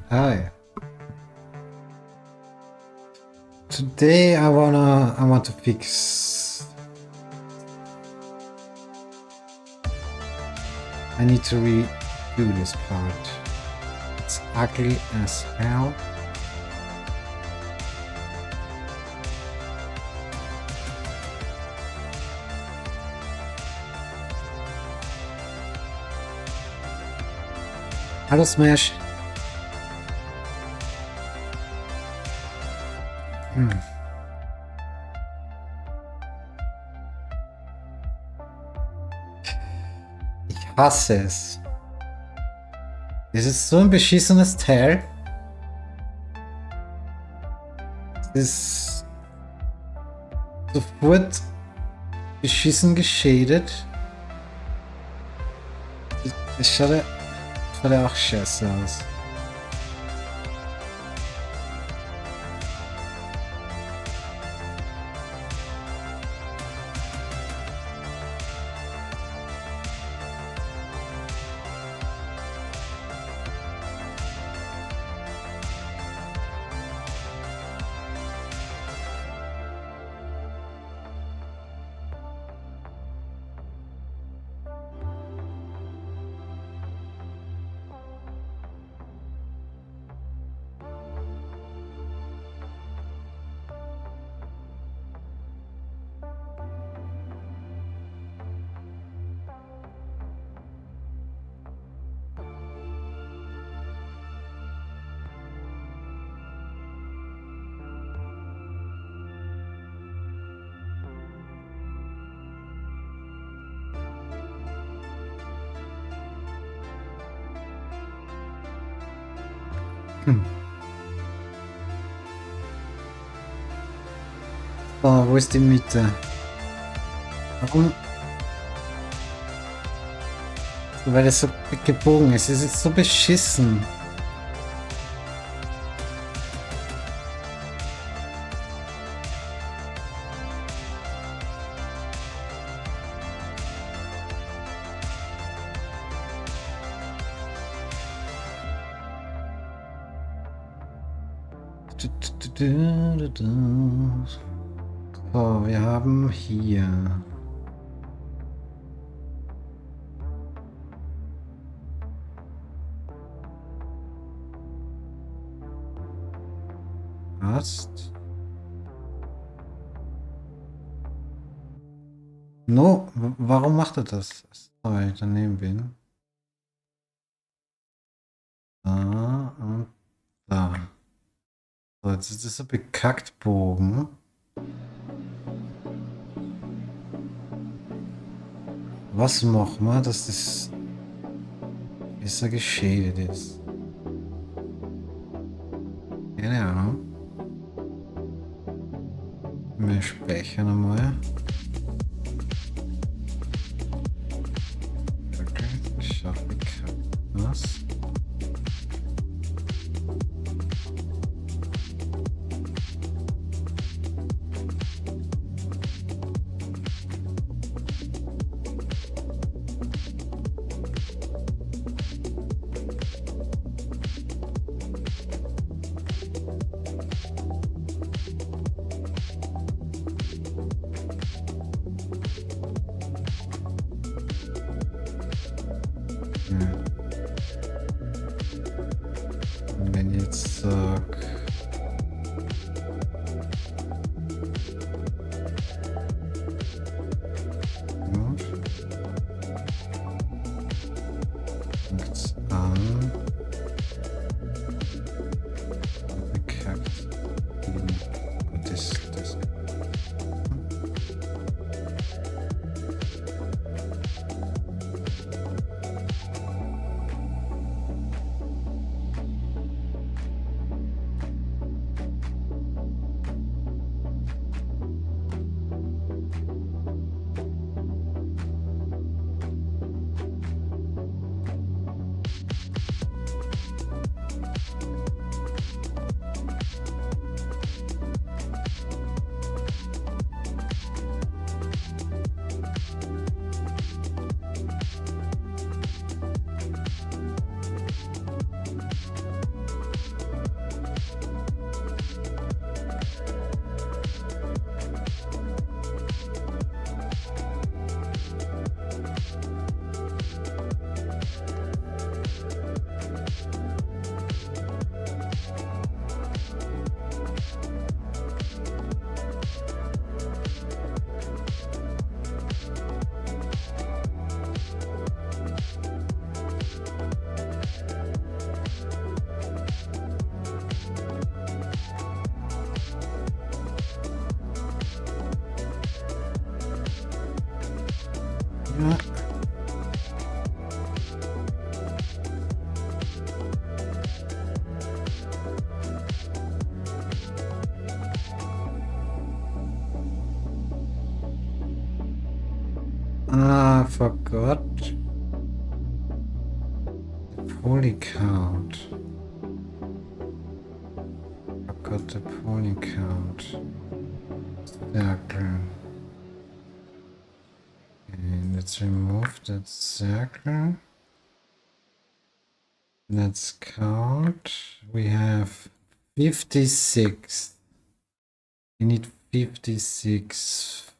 Hi. Today I want to fix. I need to redo this part. It's ugly as hell. Hallo Smash. Ich hasse es. Es ist so ein beschissenes Teil. Es ist sofort beschissen geschadet. Es schaut ja auch scheiße aus. So, wo ist die Mitte? Warum? Weil es so gebogen ist. Es ist so beschissen. So, wir haben hier passt. No, warum macht er das? Sorry, daneben bin. Da und da. So, jetzt ist das so bekackt Bogen. Was machen wir, dass das besser geschädigt ist? Keine Ahnung. Wir speichern einmal. Okay, ich schaffe was. fact. Put this. Yeah. Ah, I forgot the poly count. Forgot the poly count. Circle. Okay, let's remove that circle. Let's count. We have 56. We need 56.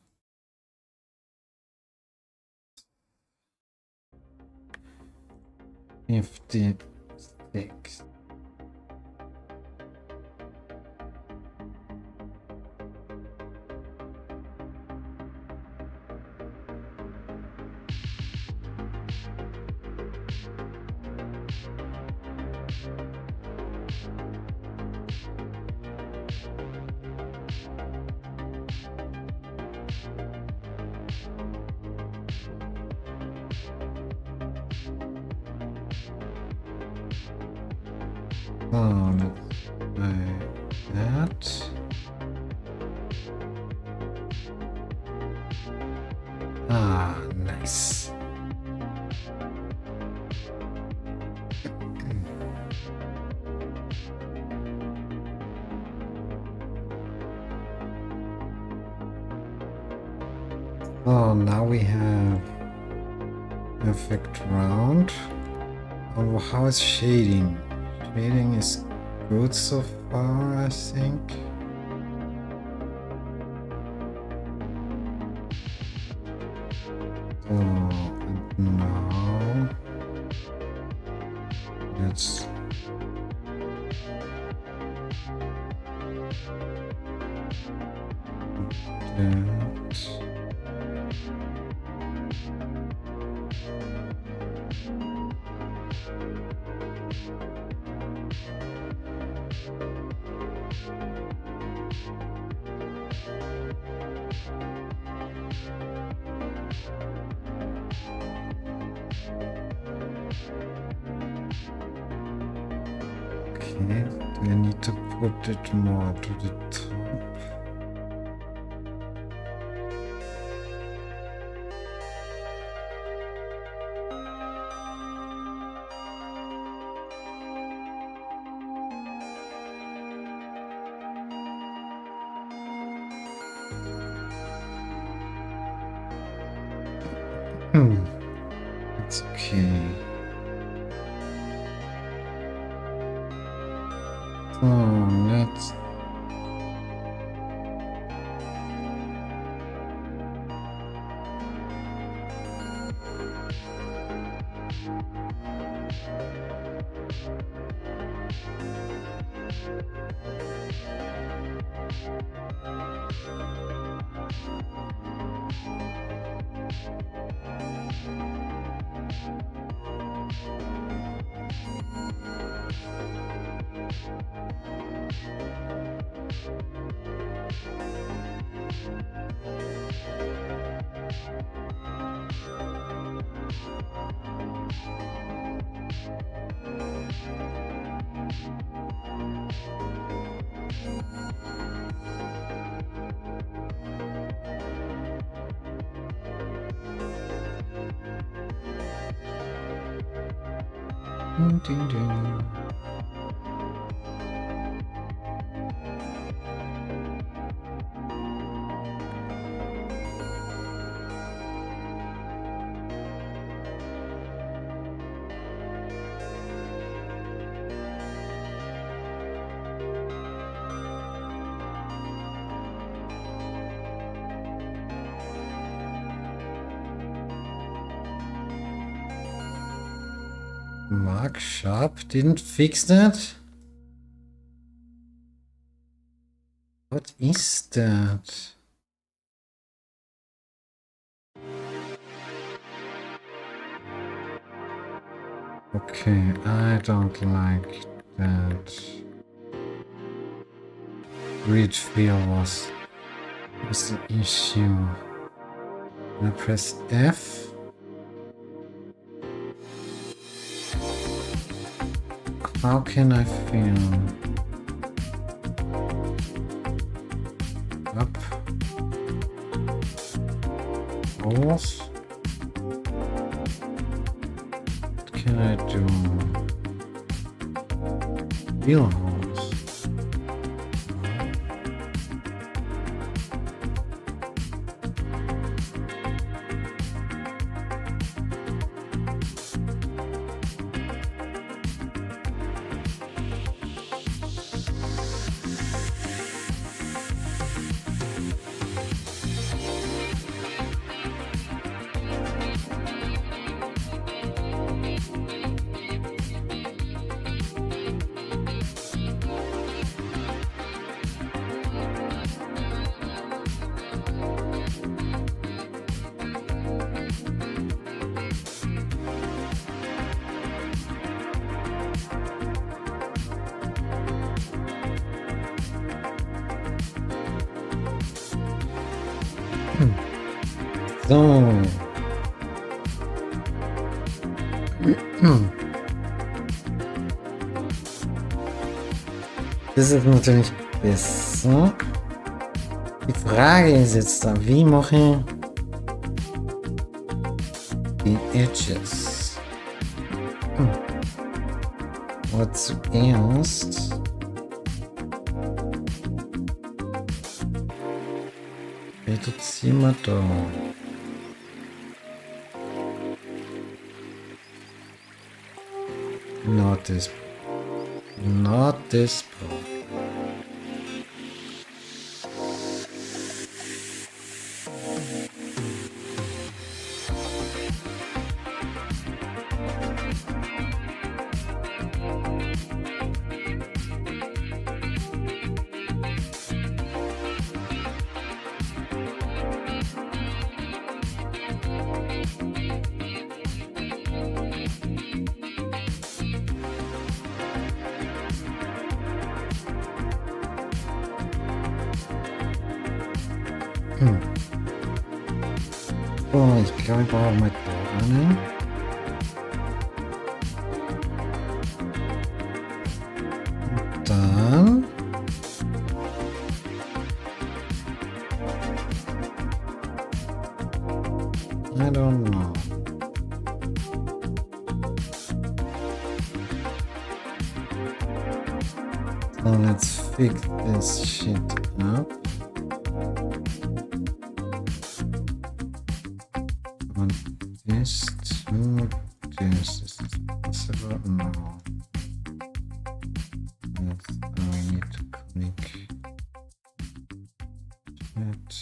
$56. Oh, let's try that. Ah, nice. So now we have perfect round. Oh, how is shading? Shading is good so far, I think. So, and now let's that. Okay, do I need to put it more to the top? It's okay. So let's Ding, ding, ding. Mark Sharp didn't fix that? What is that? Okay, I don't like that. Read field was the issue. I press F. How can I feel? Up. Both. What can I do? Wheelhouse. So. Das ist natürlich besser. Die Frage ist jetzt da, wie mache ich die Edges? Aber zuerst reduzieren wir da. Not this. Not this problem. So, ich glaube, ich brauche mal da eine. Und dann I don't know. So let's fix this shit up. And this to this. Is this possible? No. Yes, we need to click it.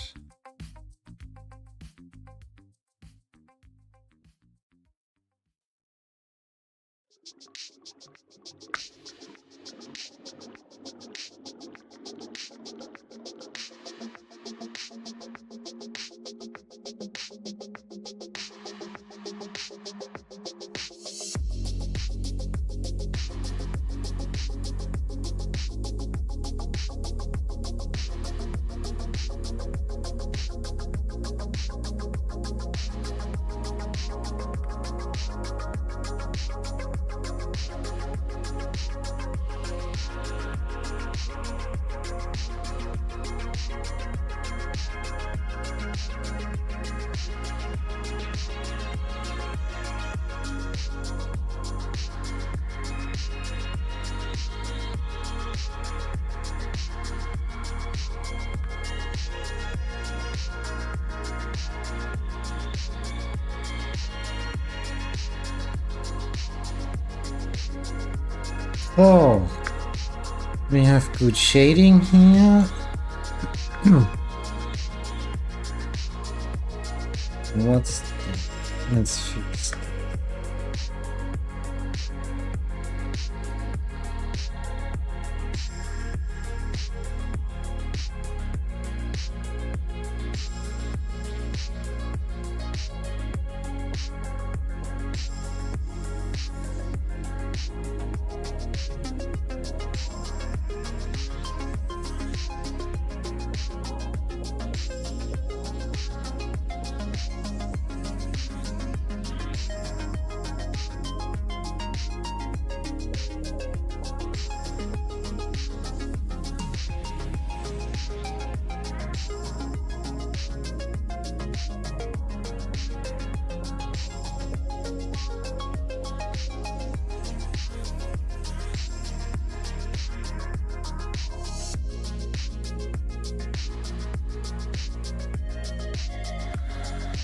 So we have good shading here. What's that? Let's fix that.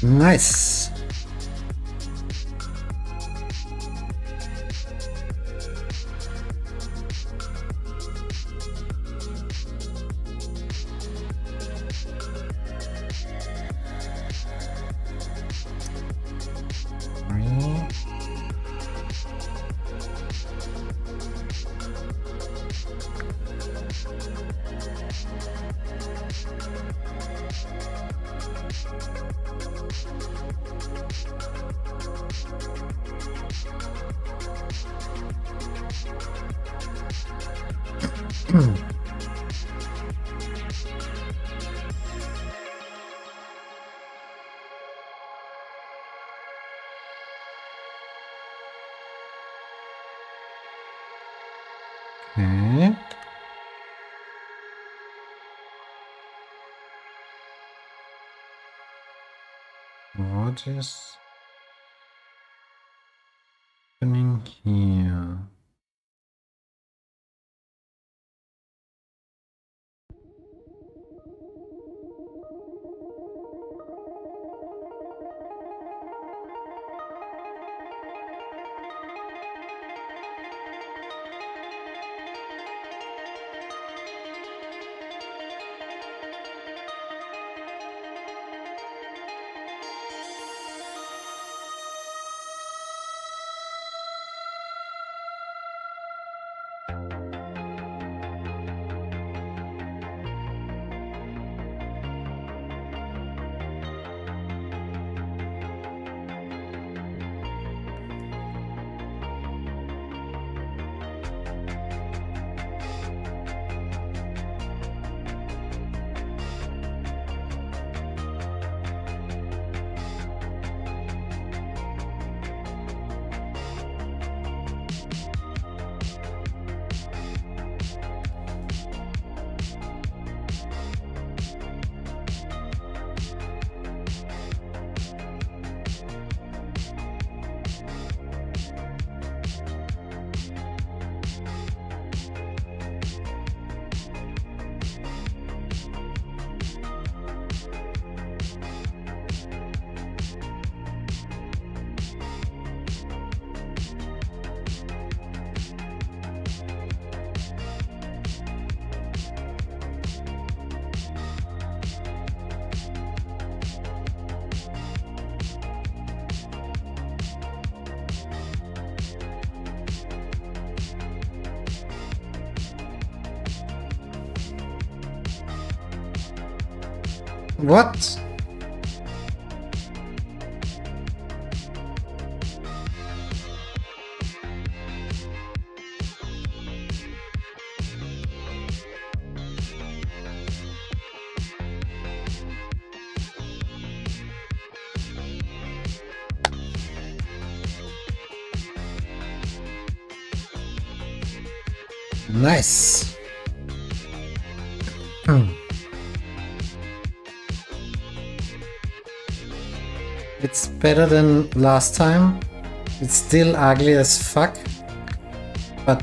Nice. Okay. What is happening here? What? Nice. It's better than last time. It's still ugly as fuck, but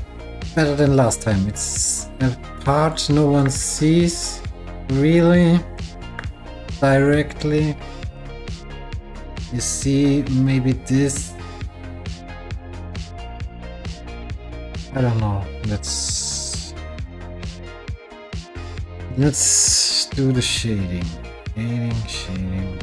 better than last time. It's a part no one sees really directly. You see maybe this I don't know. Let's do the shading. Shading.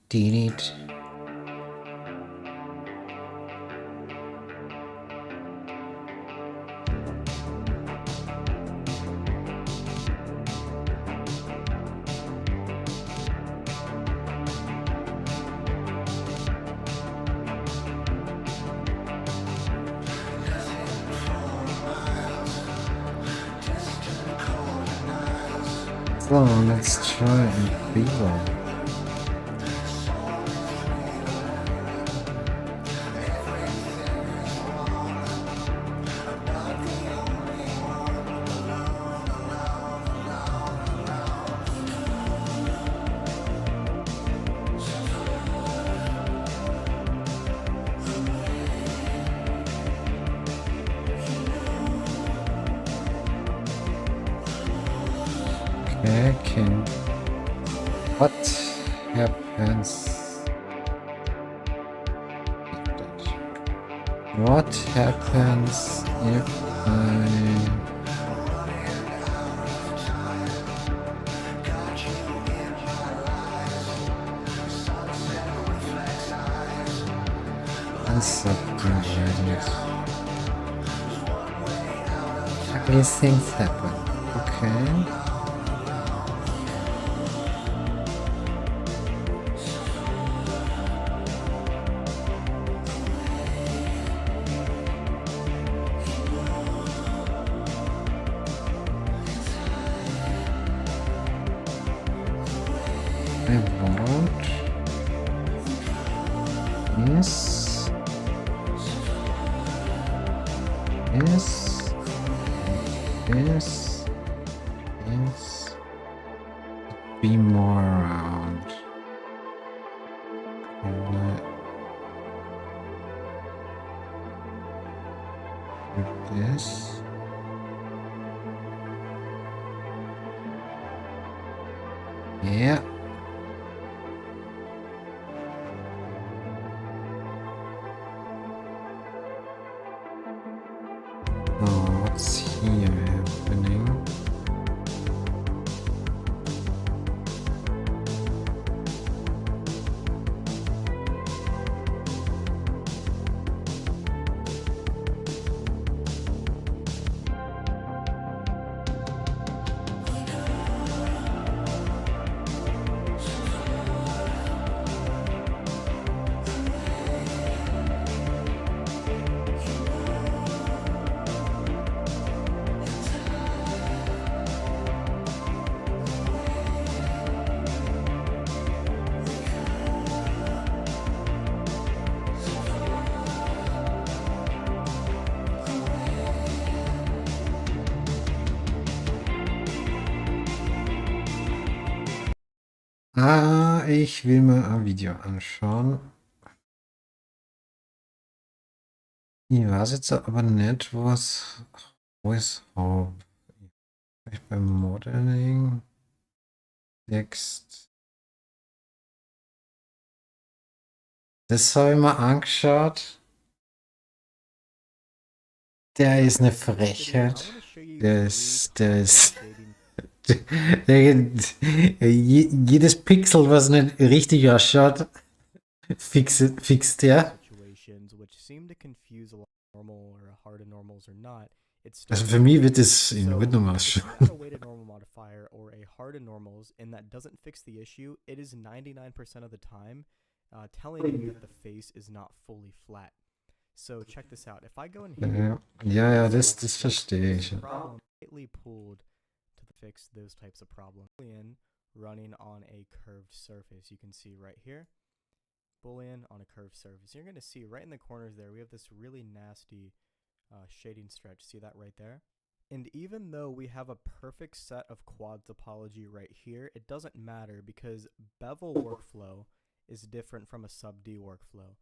Delete. So let's try and reload. Okay. What happens? What happens if I... unsubdivided? Ugly things happen. Okay. I want this, be more around. This. Yeah. Oh, what's here happening? Ich will mir ein Video anschauen. Ich weiß jetzt aber nicht, was ich habe. Vielleicht beim Modeling. Text. Das habe ich mir angeschaut. Der ist eine Frechheit. Jedes Pixel, was nicht richtig ausschaut, fixt der. Also für mich wird es in Ordnung ausschauen. Telling you that the face is not fully flat. So check this out. If I go in here, das verstehe ich. problem slightly pulled to fix those types of problems. Boolean running on a curved surface. You can see right here, Boolean on a curved surface. You're going to see right in the corners there, we have this really nasty shading stretch. See that right there? And even though we have a perfect set of quad topology right here, it doesn't matter because bevel workflow is different from a sub-D workflow.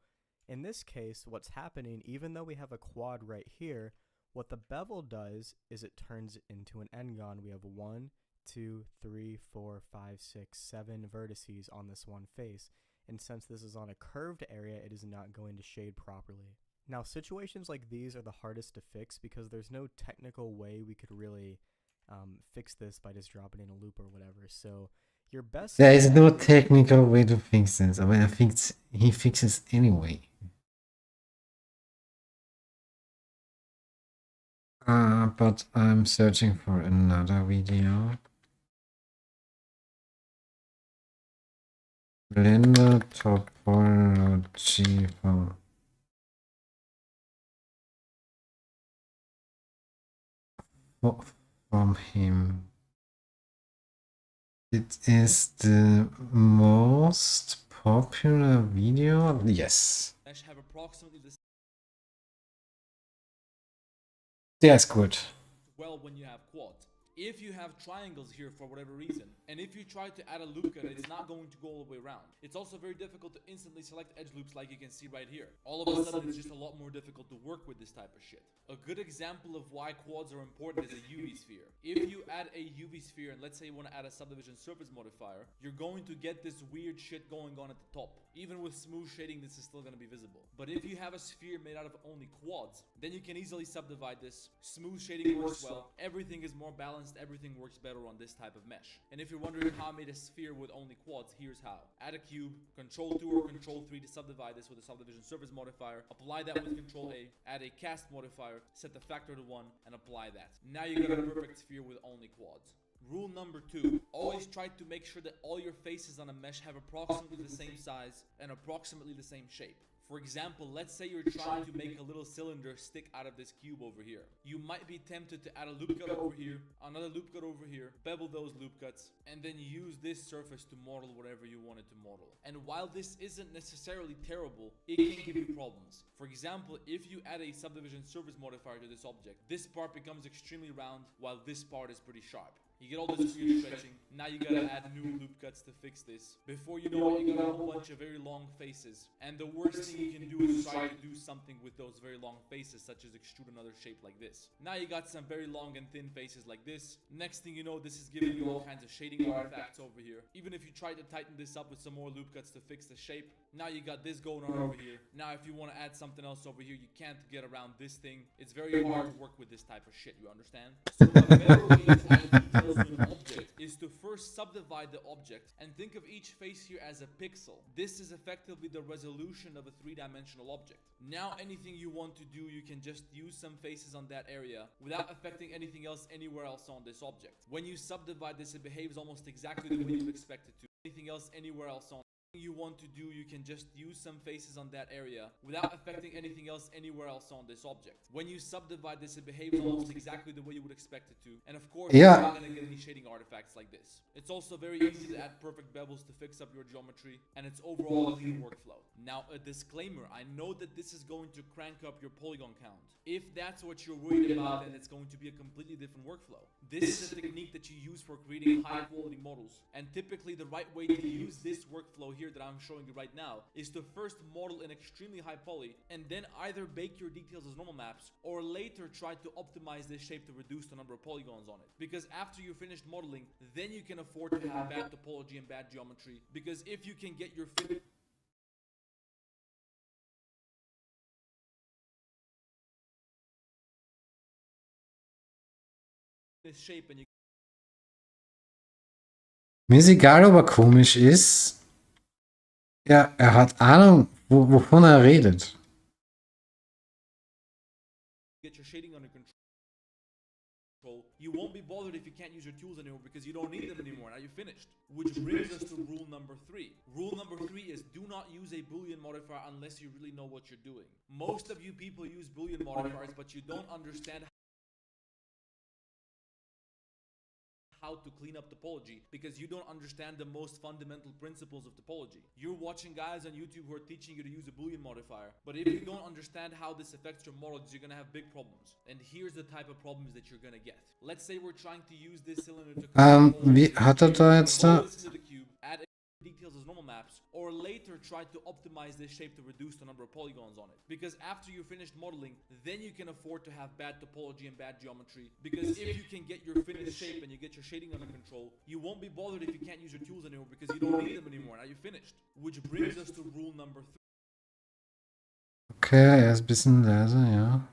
In this case, what's happening, even though we have a quad right here, what the bevel does is it turns it into an n-gon. We have 1, 2, 3, 4, 5, 6, 7 vertices on this one face. And since this is on a curved area, it is not going to shade properly. Now, situations like these are the hardest to fix because there's no technical way we could really fix this by just dropping in a loop or whatever. So your best... There is no technical way to fix this, but I think he fixes anyway. But I'm searching for another video. Blender topology from him. It is the most popular video. Yes. Have approximately the That's good. well when you have quads. If you have triangles here for whatever reason, and if you try to add a loop cut, it's not going to go all the way around. It's also very difficult to instantly select edge loops like you can see right here. All of a sudden, it's just a lot more difficult to work with this type of shit. A good example of why quads are important is a UV sphere. If you add a UV sphere, and let's say you want to add a subdivision surface modifier, you're going to get this weird shit going on at the top. Even with smooth shading, this is still going to be visible. But if you have a sphere made out of only quads, then you can easily subdivide this. Smooth shading works well. Everything is more balanced. Everything works better on this type of mesh. And if you're wondering how I made a sphere with only quads, here's how. Add a cube, Control 2 or Control 3 to subdivide this with a subdivision surface modifier. Apply that with Control A. Add a cast modifier, set the factor to 1, and apply that. Now you got a perfect sphere with only quads. Rule number 2, always try to make sure that all your faces on a mesh have approximately the same size and approximately the same shape. For example, let's say you're trying to make a little cylinder stick out of this cube over here. You might be tempted to add a loop cut over here, another loop cut over here, bevel those loop cuts, and then use this surface to model whatever you wanted to model. And while this isn't necessarily terrible, it can give you problems. For example, if you add a subdivision surface modifier to this object, this part becomes extremely round while this part is pretty sharp. You get all this weird stretching. Now you gotta add new loop cuts to fix this. Before you know it, you got a whole bunch of very long faces. And the worst thing you can do is try to do something with those very long faces, such as extrude another shape like this. Now you got some very long and thin faces like this. Next thing you know, this is giving you all kinds of shading artifacts over here. Even if you try to tighten this up with some more loop cuts to fix the shape, now you got this going on over here. Now if you want to add something else over here, you can't get around this thing. It's very hard to work with this type of shit, you understand? So a better way to add details to an object is to first subdivide the object and think of each face here as a pixel. This is effectively the resolution of a three-dimensional object. Now anything you want to do, you can just use some faces on that area without affecting anything else anywhere else on this object. When you subdivide this, it behaves almost exactly the way you expect it to. Anything else anywhere else on you want to do, you can just use some faces on that area without affecting anything else anywhere else on this object. When you subdivide this, it behaves almost exactly the way you would expect it to. And of course, you're not going to get any shading artifacts like this. It's also very easy to add perfect bevels to fix up your geometry, and it's overall a clean workflow. Now, a disclaimer, I know that this is going to crank up your polygon count. If that's what you're worried about, then it's going to be a completely different workflow. This is a technique that you use for creating high quality models, and typically the right way to use this workflow here that I'm showing you right now is to first model in extremely high poly and then either bake your details as normal maps or later try to optimize this shape to reduce the number of polygons on it. Because after you're finished modeling, then you can afford to have bad topology and bad geometry, because if you can get your this shape and you Mir ist egal, ob er komisch ist. Ja, er hat Ahnung, wovon er redet. get your shading under control, you won't be bothered if you can't use your tools anymore because you don't need them anymore. Now you're finished. Which brings us to rule number 3. Rule number 3 is do not use a Boolean modifier unless you really know what you're doing. Most of you people use Boolean modifiers, but you don't understand how to clean up topology because you don't understand the most fundamental principles of topology. You're watching guys on YouTube who are teaching you to use a Boolean modifier, but if you don't understand how this affects your models, you're gonna have big problems. And here's the type of problems that you're gonna get. Let's say we're trying to use this cylinder to Wie hat da jetzt da? this into the cube, add details as normal maps, or later try to optimize this shape to reduce the number of polygons on it. Because after you're finished modeling, then you can afford to have bad topology and bad geometry. Because if you can get your finished shape and you get your shading under control, you won't be bothered if you can't use your tools anymore because you don't need them anymore. Now you're finished. Which brings us to rule number 3. Okay, er ist ein bisschen leise, ja.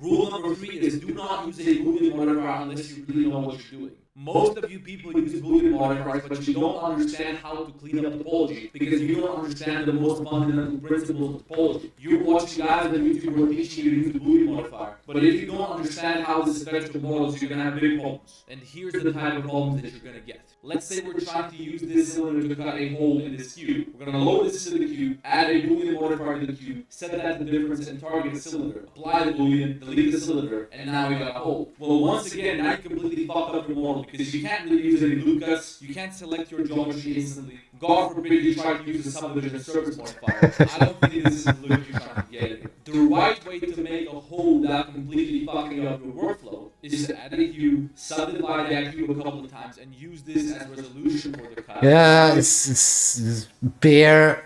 Rule number 3 is do not use a Boolean modifier unless you really know what you're doing. Most of you people use Boolean modifiers, but you don't understand how to clean up topology because you don't understand the most fundamental principles of topology. You're watching guys on YouTube who are teaching you to use a Boolean modifier, but if you don't understand how this affects your models, you're gonna have big problems. And here's the type of problems that you're gonna get. Let's say we're trying to use this cylinder to cut a hole in this cube. We're gonna load this into the cube, add a Boolean modifier to the cube, set that to the difference and target the cylinder, apply the Boolean, delete the cylinder, and now we got a hole. Well, once again, now you completely fucked up your model because you can't really use any loop cuts, you can't select your geometry instantly. God forbid you try to use a subdivision surface modifier. I don't think this is the look you're trying to get here. The right way to make a hole without completely fucking up your workflow is to add a cube, subdivide that cube a couple of times, and use this as resolution for the cut. Ja, it's bare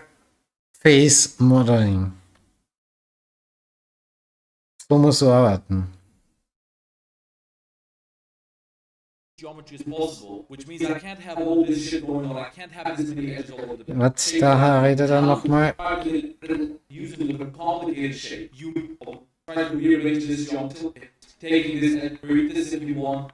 face modeling. So musst du arbeiten. Geometry as possible, which means I can't have all this shit going on. I can't have this many edges all over the place. Was, da redet er nochmal? Using a complicated shape, you try to rearrange this geometry, taking this and create this if you want.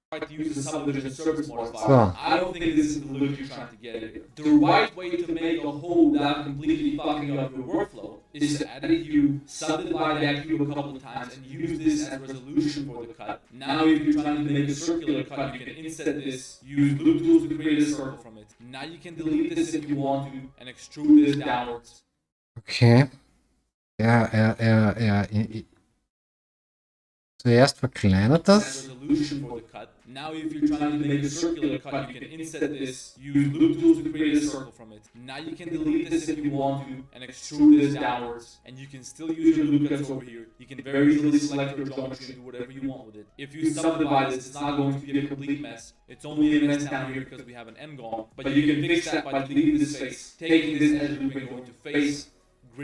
Try to use the subdivision surface modifier. So. I don't think this is the look you're trying to get here. The right way to make a hole without completely fucking up your workflow is to add a cube, subdivide that cube a couple of times, and use this as resolution for the cut. Now if you're trying to make a circular cut, you can inset this, use loop tools to create a circle from it. Now you can delete this if you want to, and extrude this downwards. Okay. Zuerst verkleinert das. Now if you're trying to make a circular cut, you can inset this, use loop tools to create a circle from it. Now you can delete this if you want to, and extrude this downwards, and you can still use your loop cuts over here. You can very easily select your geometry and do whatever you want with it. If you subdivide this, it's not going to be a complete mess. It's only a mess down here because we have an end gone, but you can fix that by deleting this face, taking this edge loop and going to face,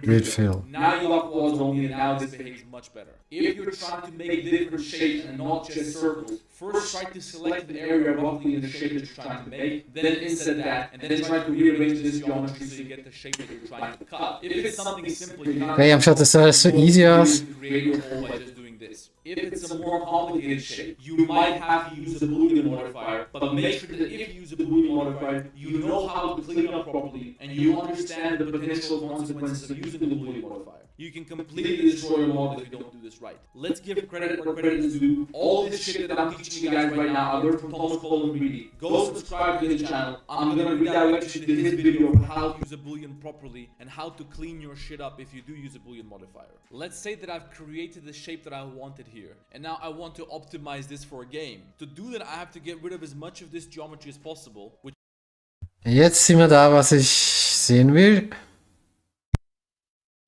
grid fill. Now you have quads only, and now this behaves much better. If you're trying to make different shapes and not just circles, first try to select the area roughly in the shape that you're trying to make, then inset that, and then try to rearrange this geometry so you get the shape that you're trying to cut. If it's something simple, you're not Hey, schaut das alles so easy aus. create your hole by just doing this. If it's a more complicated shape, you might have to use a Boolean modifier, but make sure that if you use a Boolean modifier, you know how to clean it up properly, and you understand the potential consequences of using the Boolean modifier. You can completely destroy your model if you don't do this right. Let's give credit where credit is due. All this shit that I'm teaching you guys right now, I learned from Thomas Cole and Reedy. Go subscribe to his channel. I'm gonna redirect you to his video of how to use a Boolean properly and how to clean your shit up if you do use a Boolean modifier. Let's say that I've created the shape that I wanted here, and now I want to optimize this for a game. To do that, I have to get rid of as much of this geometry as possible, which Jetzt sind wir da, was ich sehen will.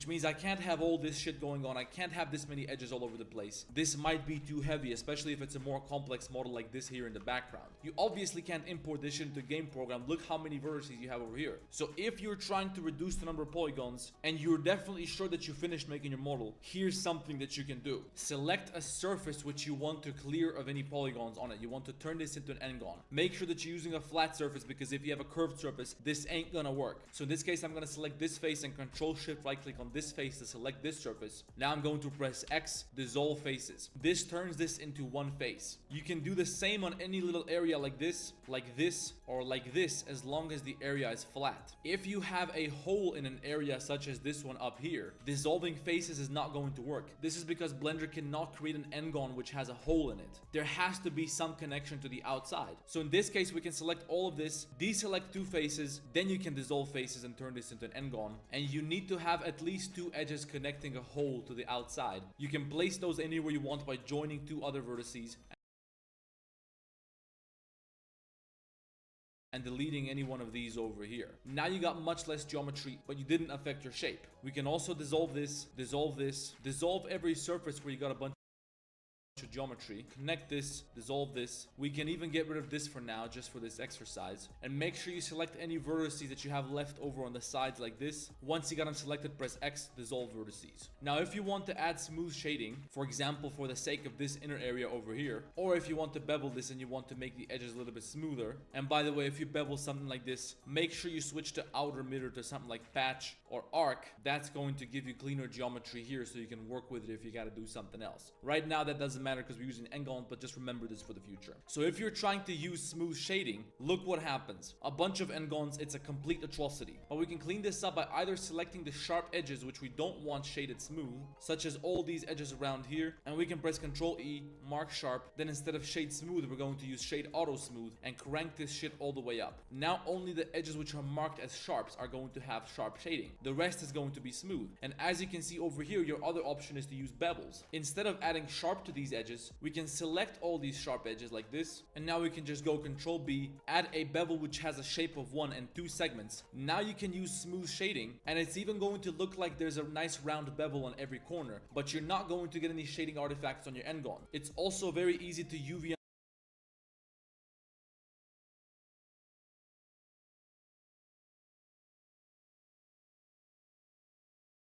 means I can't have all this shit going on. I can't have this many edges all over the place. This might be too heavy, especially if it's a more complex model like this here in the background. You obviously can't import this shit into a game program. Look how many vertices you have over here. So if you're trying to reduce the number of polygons and you're definitely sure that you finished making your model, here's something that you can do. Select a surface which you want to clear of any polygons on it. You want to turn this into an n-gon. Make sure that you're using a flat surface because if you have a curved surface, this ain't gonna work. So in this case, I'm gonna select this face and Control-Shift right-click on this face to select this surface. Now I'm going to press X, dissolve faces. This turns this into one face. You can do the same on any little area like this, or like this, as long as the area is flat. If you have a hole in an area such as this one up here, dissolving faces is not going to work. This is because Blender cannot create an n-gon which has a hole in it. There has to be some connection to the outside. So in this case, we can select all of this, deselect two faces, then you can dissolve faces and turn this into an n-gon. And you need to have at least two edges connecting a hole to the outside. You can place those anywhere you want by joining two other vertices and deleting any one of these over here. Now you got much less geometry, but you didn't affect your shape. We can also dissolve this, dissolve every surface where you got a bunch of geometry, connect this, dissolve this. We can even get rid of this for now, just for this exercise, and make sure you select any vertices that you have left over on the sides like this. Once you got them selected, press X, dissolve vertices. Now if you want to add smooth shading, for example for the sake of this inner area over here, or if you want to bevel this and you want to make the edges a little bit smoother, and by the way, if you bevel something like this, make sure you switch to outer mirror to something like patch or arc. That's going to give you cleaner geometry here so you can work with it if you got to do something else. Right now that doesn't matter because we're using n-gon, but just remember this for the future. So if you're trying to use smooth shading, look what happens. A bunch of n-gons, it's a complete atrocity. But we can clean this up by either selecting the sharp edges which we don't want shaded smooth, such as all these edges around here, and we can press Ctrl E, mark sharp, then instead of shade smooth, we're going to use shade auto smooth and crank this shit all the way up. Now only the edges which are marked as sharps are going to have sharp shading. The rest is going to be smooth. And as you can see over here, your other option is to use bevels. Instead of adding sharp to these edges, we can select all these sharp edges like this, and now we can just go Ctrl B, add a bevel which has a shape of 1 and 2 segments. Now you can use smooth shading, and it's even going to look like there's a nice round bevel on every corner, but you're not going to get any shading artifacts on your n-gon. It's also very easy to UV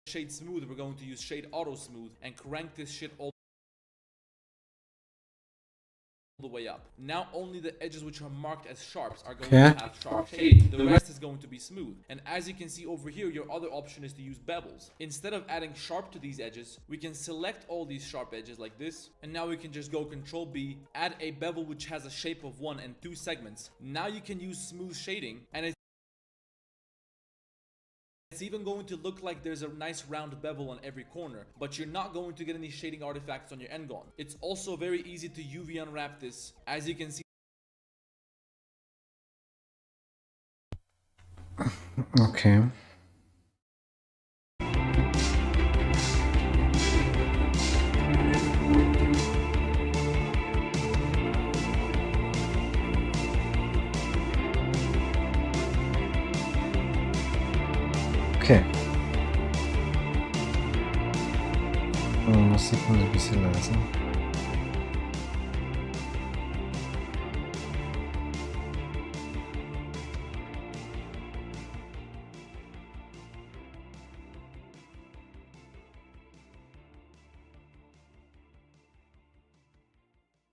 shade smooth. We're going to use shade auto smooth and crank this shit all the way up. Now only the edges which are marked as sharps are going to have sharp shading. The rest is going to be smooth. And as you can see over here, your other option is to use bevels. Instead of adding sharp to these edges, we can select all these sharp edges like this, and now we can just go Ctrl B, add a bevel which has a shape of 1 and 2 segments. Now you can use smooth shading, and it's even going to look like there's a nice round bevel on every corner, but you're not going to get any shading artifacts on your n-gon. It's also very easy to UV unwrap this. As you can see, Okay. Okay. Musik mal ein bisschen leiser.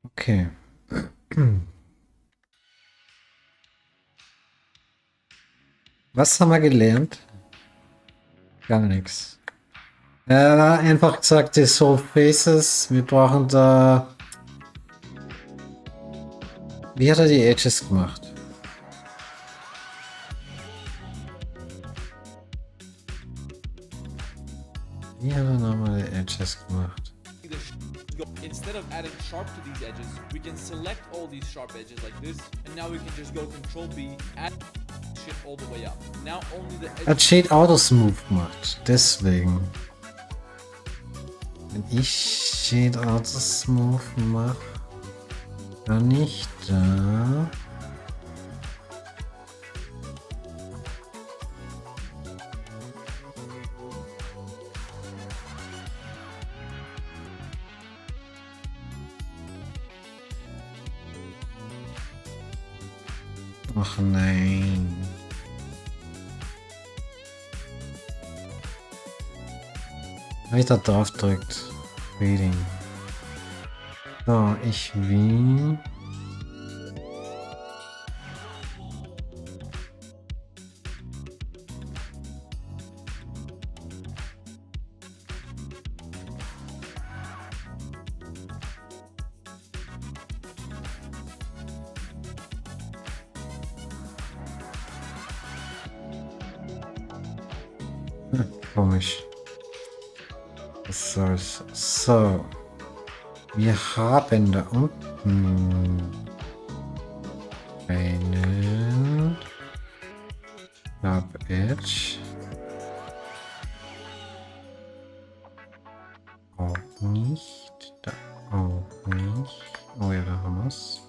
Okay. Was haben wir gelernt? Gar nichts. Einfach gesagt, die Soul Faces. Wir brauchen da. Wie hat er die Edges gemacht? Wie hat er nochmal die Edges gemacht? instead of adding sharp to these edges, we can select all these sharp edges like this, and now we can just go Ctrl B, add shit all the way up. Now only the edges. Hat Shade Auto Smooth gemacht, deswegen. Wenn ich Shade Auto Smooth mache, kann ich da. Ach nein. Wenn ich da drauf drückt. Reading. So, ich will. Komisch. Was soll's? So. Wir haben da unten einen Sharp Edge. Auch nicht. Da auch nicht. Oh ja, da haben wir's.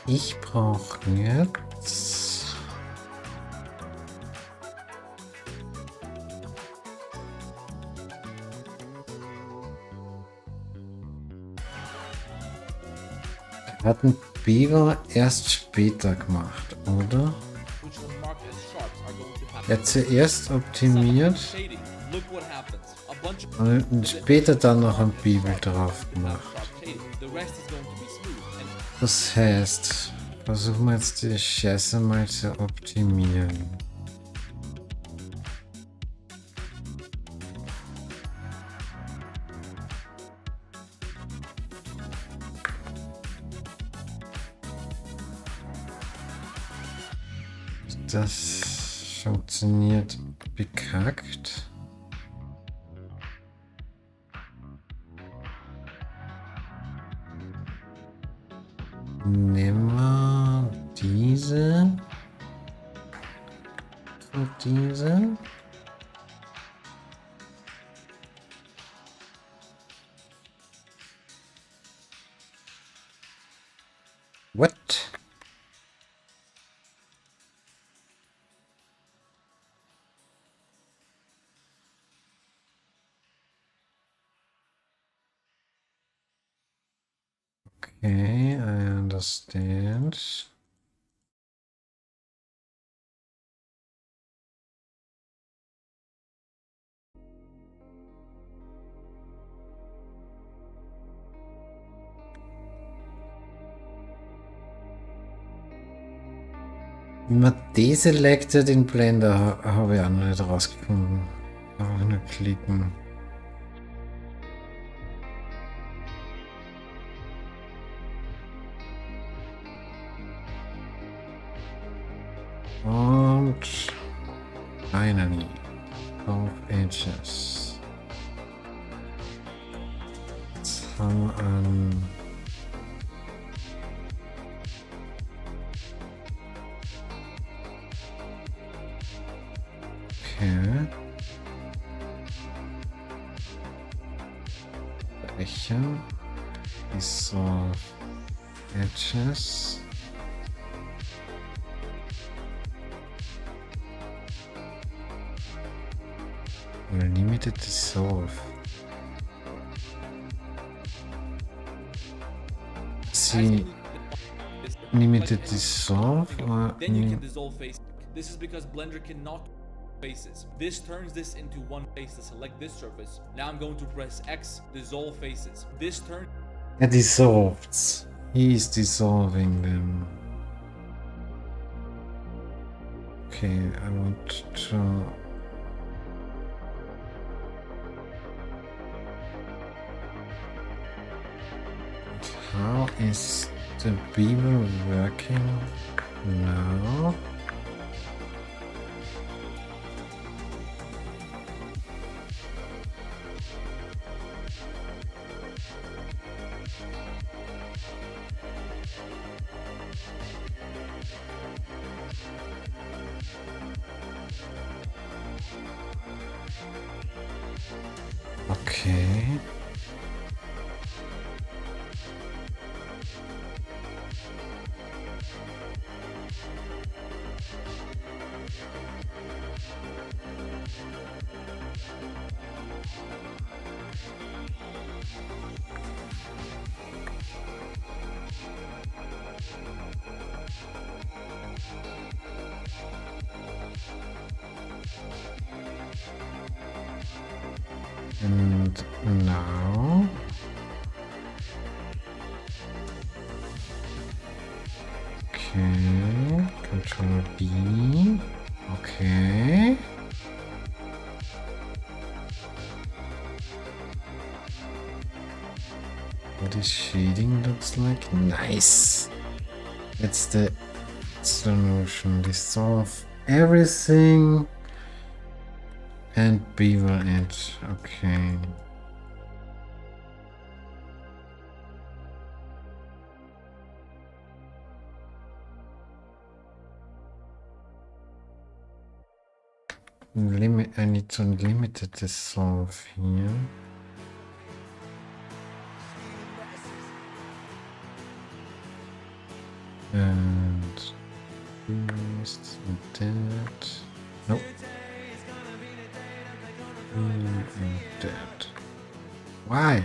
Ich brauche jetzt hat ein Beaver erst später gemacht, oder? which when marked as sharps are going to have Er hat zuerst optimiert shading. Look what happens. A bunch of und später dann noch ein Beaver drauf gemacht. sharp shading. The rest is going to be smooth. And Das heißt, versuchen wir jetzt die Scheiße mal zu optimieren. Das funktioniert bekackt. Nehmen wir diese und diese. What? Okay, I understand. Wie man deselected in Blender habe ich auch noch nicht rausgefunden. Auch nur klicken. Und finally, auf Edges. Jetzt haben wir einen okay. Brecher. Dissolve Edges. Limited Dissolve. See, limited dissolve or then you can dissolve face. This is because Blender cannot faces. This turns this into one face to select this surface. Now I'm going to press X, dissolve faces. This turns it dissolves. He is dissolving them. Okay, I want to. How is the beaver working now? Okay. And now okay, Control B, okay, the shading looks like. Nice! It's the solution. Dissolve everything and bevel it. Okay. I need to limit the dissolve here. And that. Nope. And that. Why?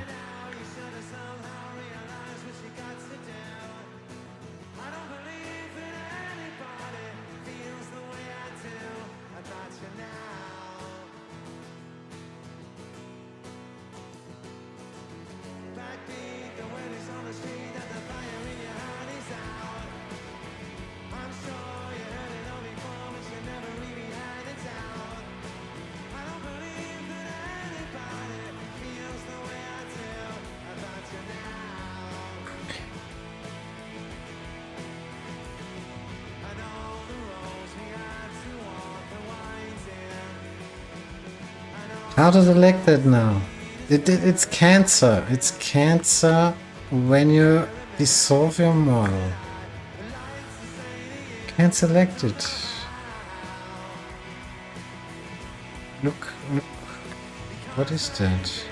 How to select it now? It's cancer. It's cancer when you dissolve your model. Can't select it. Look. What is that?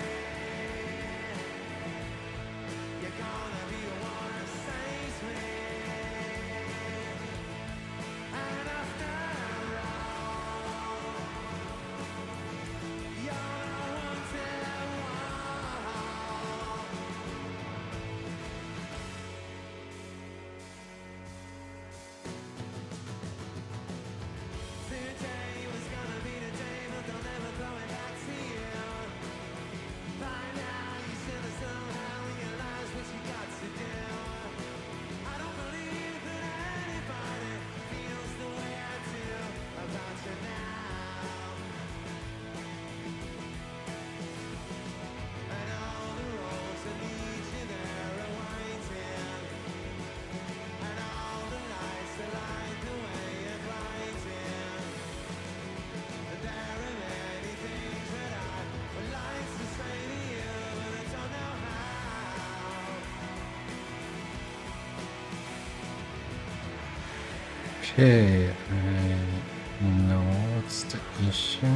Okay, I know what's the issue.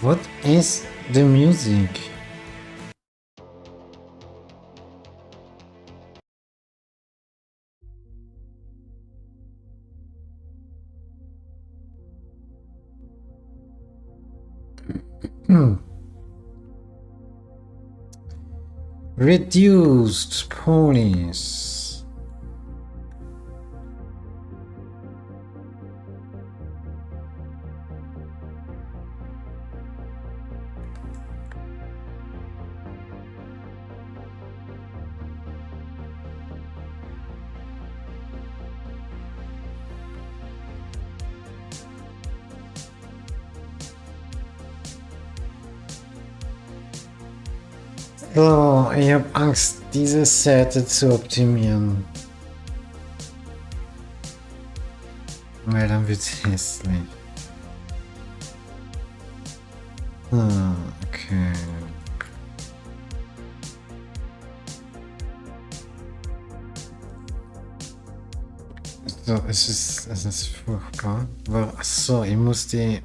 What is the music? Reduced ponies. Oh, ich habe Angst, diese Seite zu optimieren. Weil dann wird's hässlich. Okay. So, es ist furchtbar. Achso, ich muss die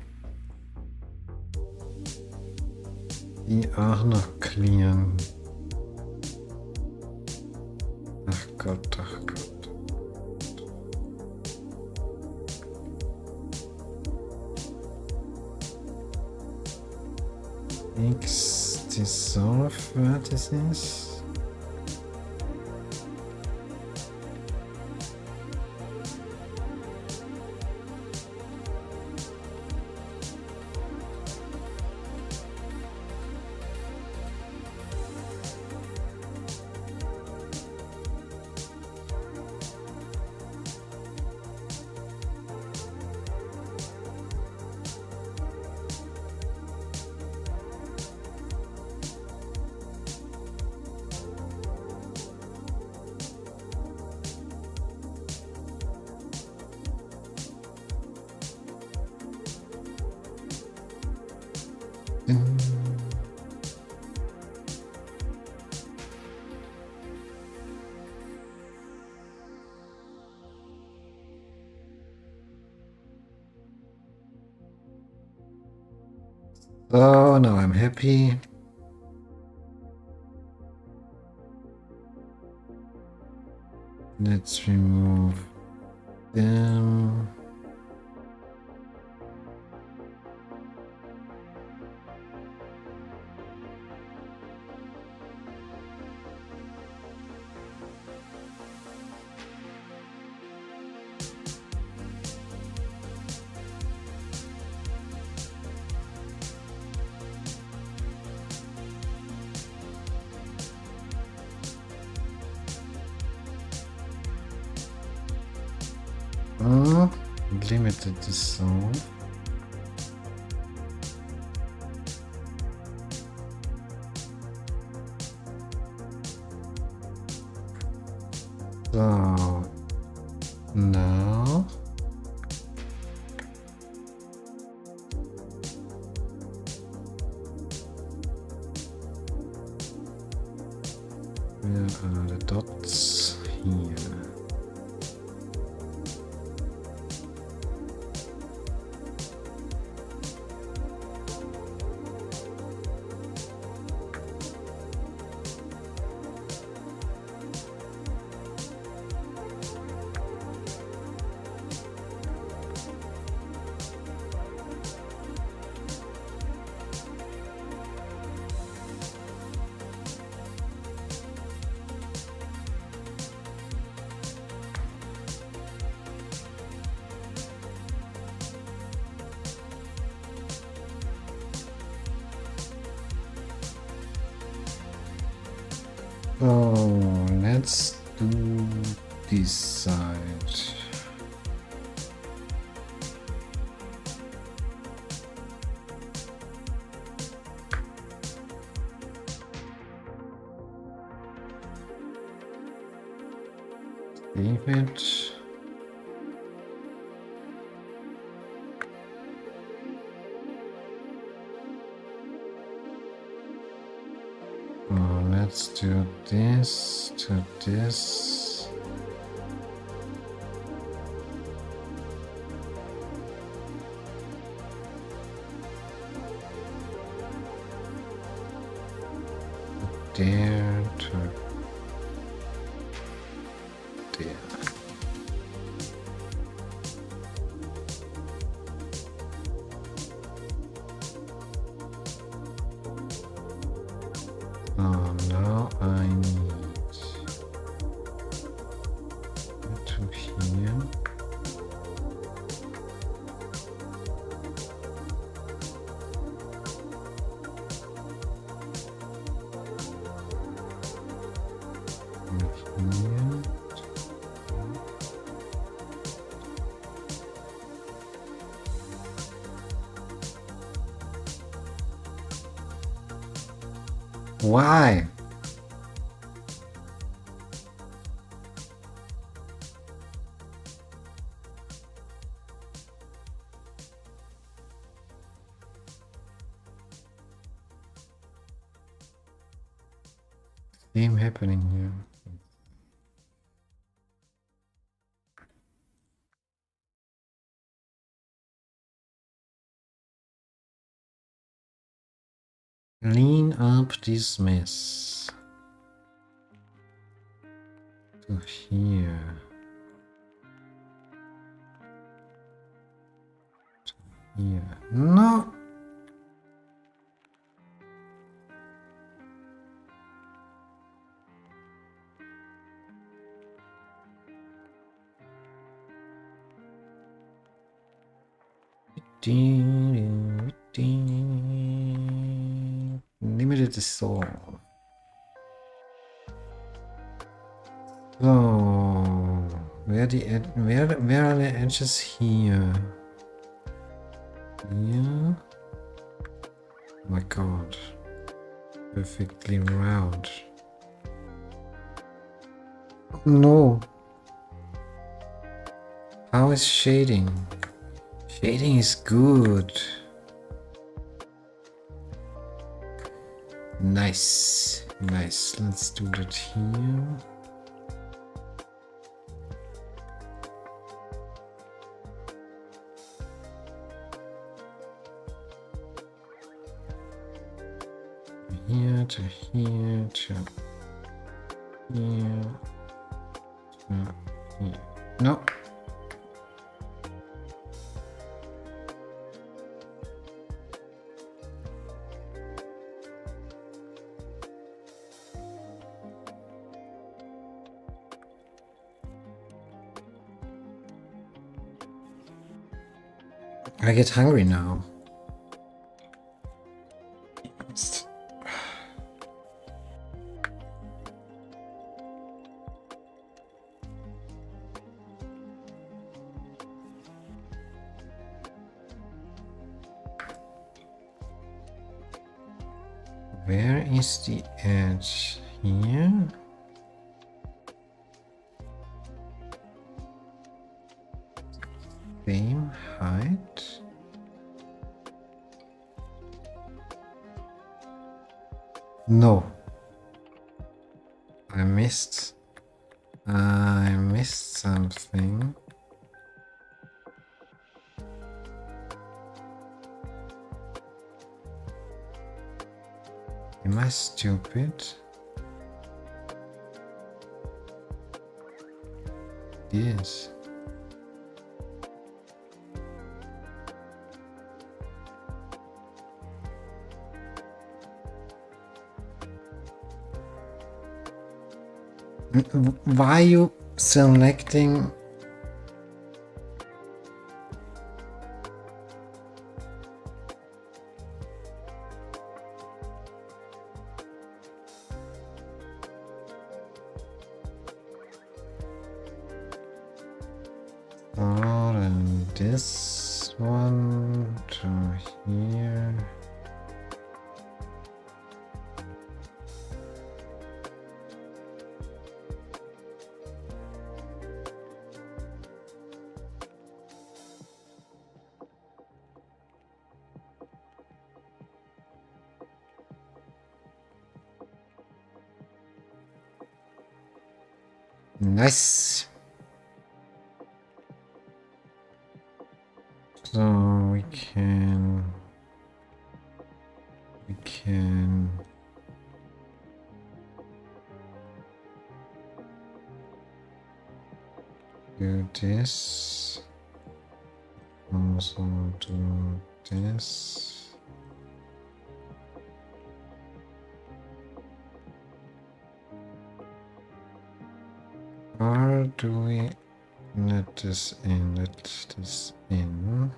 auch noch clearen. Ach Gott, ach Gott. X dissolve vertices. So now I'm happy. Let's remove them. Limited dissolve. So now where are the dots here? Oh, let's do this side. Save it. Let's do this to this. There to there. Oh, now I need to here. And here. Why? Same happening here. Clean up this mess. To here. To here. No! Limited dissolve. So where are the edges here? Here. Oh my god. Perfectly round. No. How is shading? Shading is good. Nice. Nice. Let's do that here. Here to here to here to here. No. I get hungry now. Where is the edge here? Same height. No. I missed something. Am I stupid? Yes. Why are you selecting? Oh, and this one to here. Nice. So we can do this. Also do this. Or do we let this in? Let this in.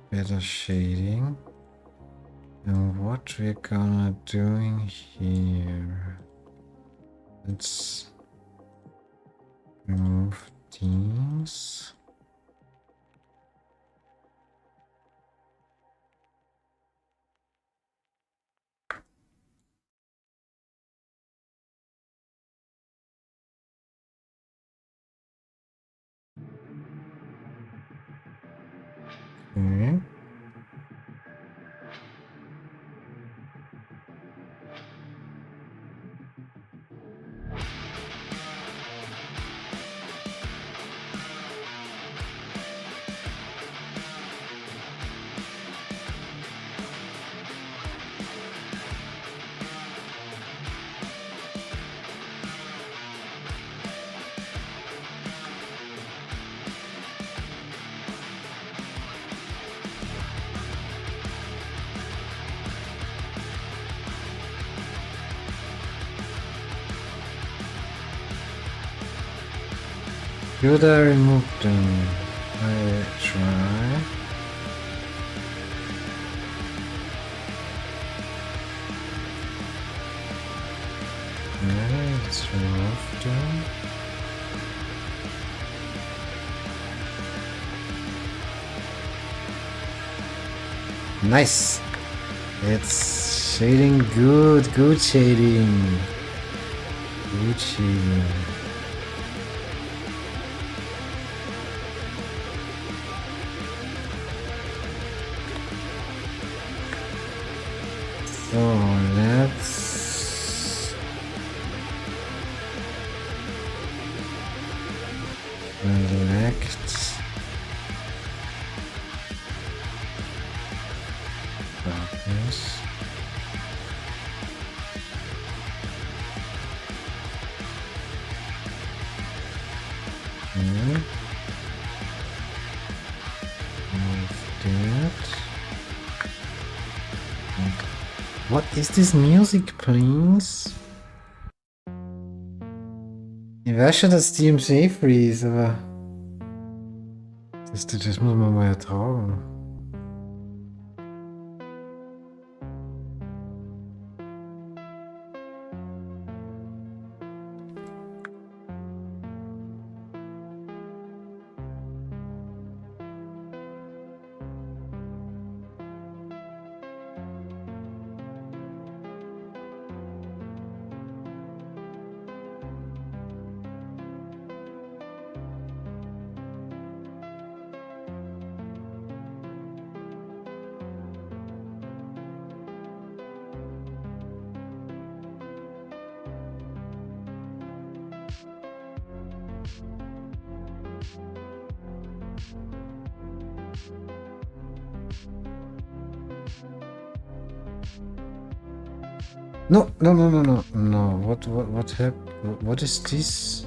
Better shading. And what we're gonna doing here? Let's remove these. Okay. Should I remove them? I try. Yeah, let's remove them. Nice. It's shading good. Good shading. Good shading. So let's select darkness. Okay. Move that. What is this music, please? Ich weiß schon, dass DMC free ist, aber das muss man mal ertragen. No. What happened? What is this?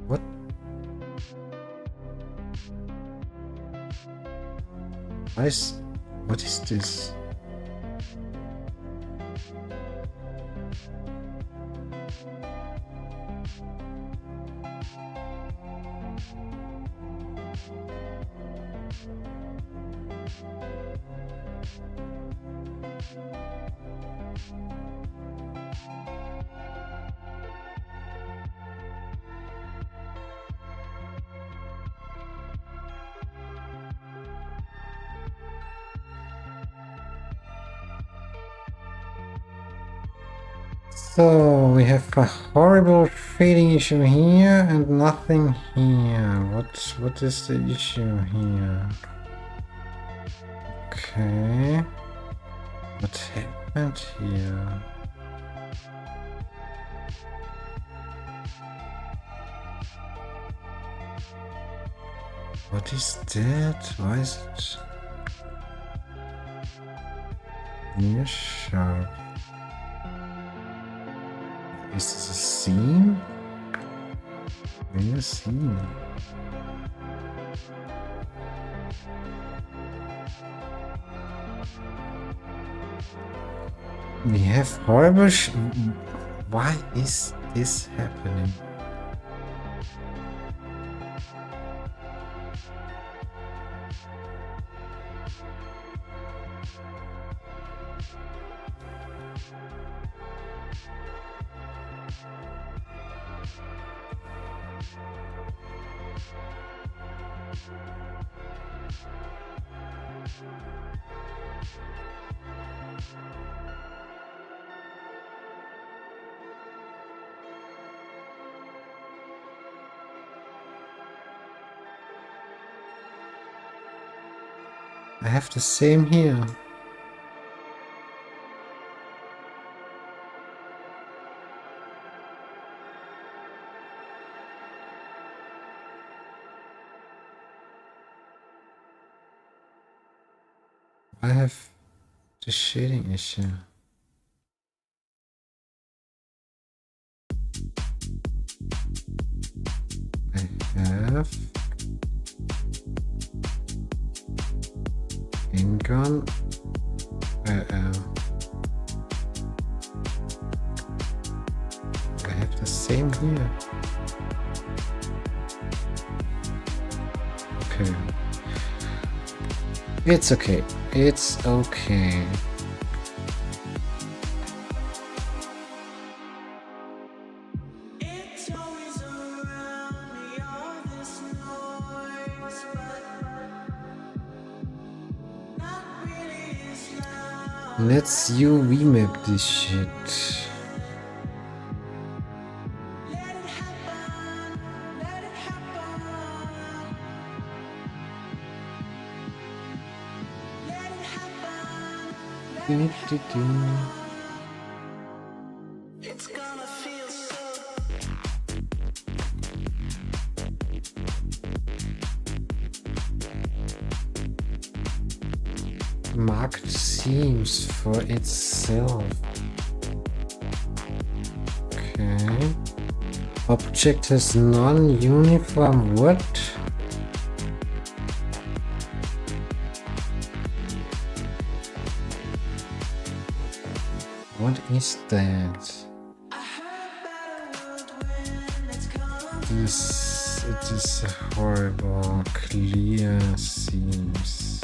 What? What is this? So we have a horrible shading issue here and nothing here. What is the issue here? Okay. What happened here? What is that? Why is it near sharp? Is this a seam? Near seam. We have horrible why is this happening? I have the same here. I have the shading issue. I have Ingun. I have the same here. Okay. It's okay. It's okay. Let's UV map this shit. It's gonna feel so. Marked seams for itself. Okay. Object has non-uniform wood. What is that? This, it is horrible. Clear seams.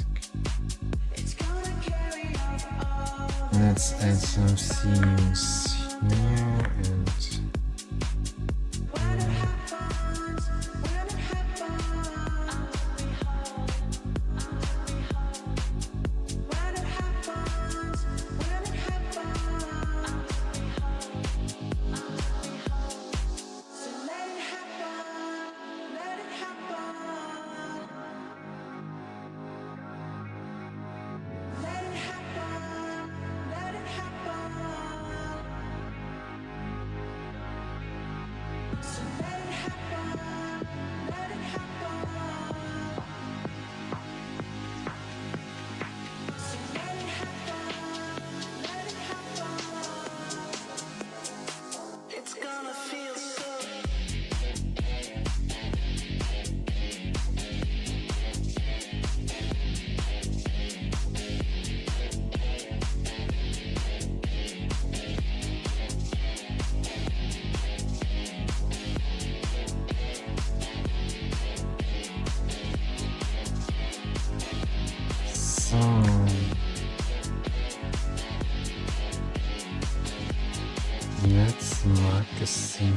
Let's add some seams here and It's gonna feel so. so. Let's mark a seam.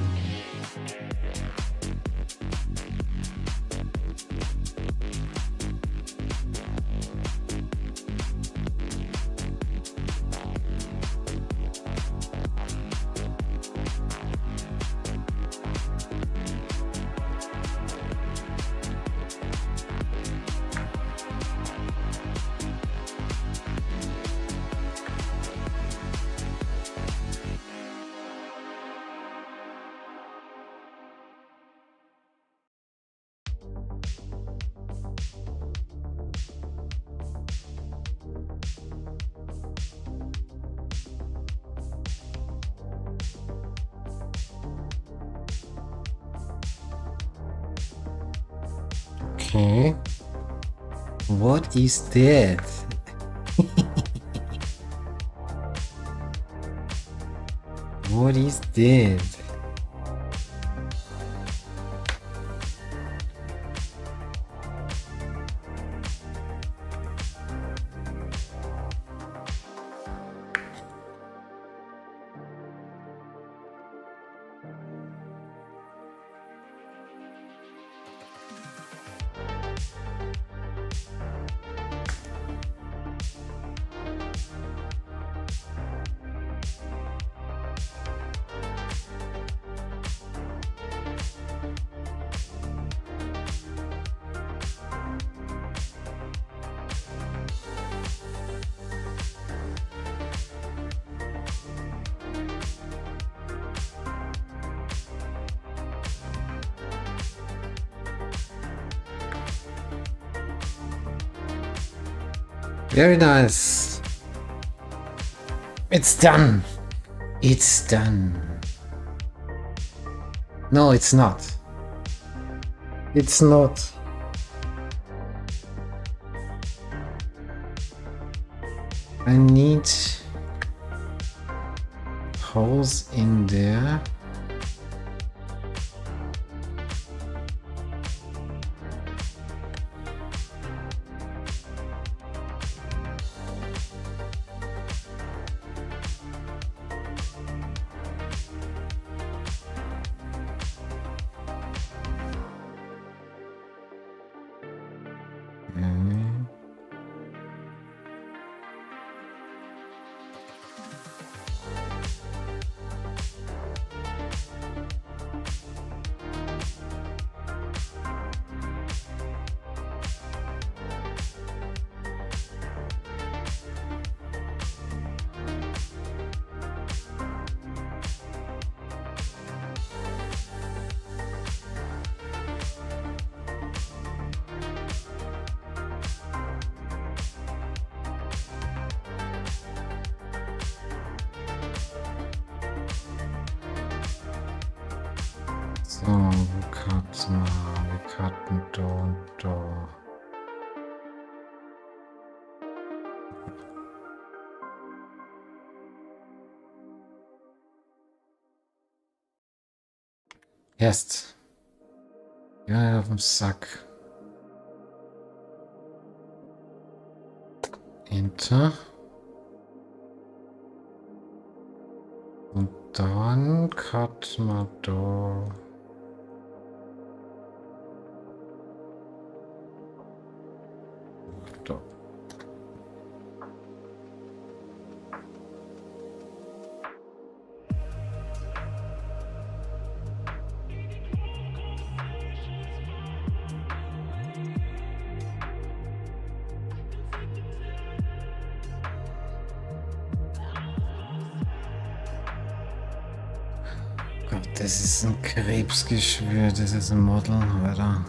Okay. What is that? What is that? Very nice. It's done. It's done. No, it's not. It's not. I need holes in there. Okay. So, we cut door and door. Jest. Ja auf dem Sack. Enter. Und dann cut mal da. Da. Gott, das ist ein Krebsgeschwür, das ist ein Model, Alter.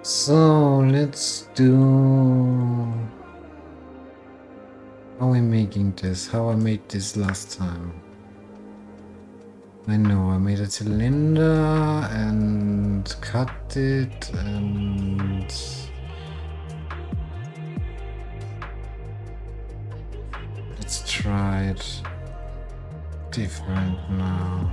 So, let's do... How are we making this? How I made this last time? I know, I made a cylinder and cut it and... Let's try it different now.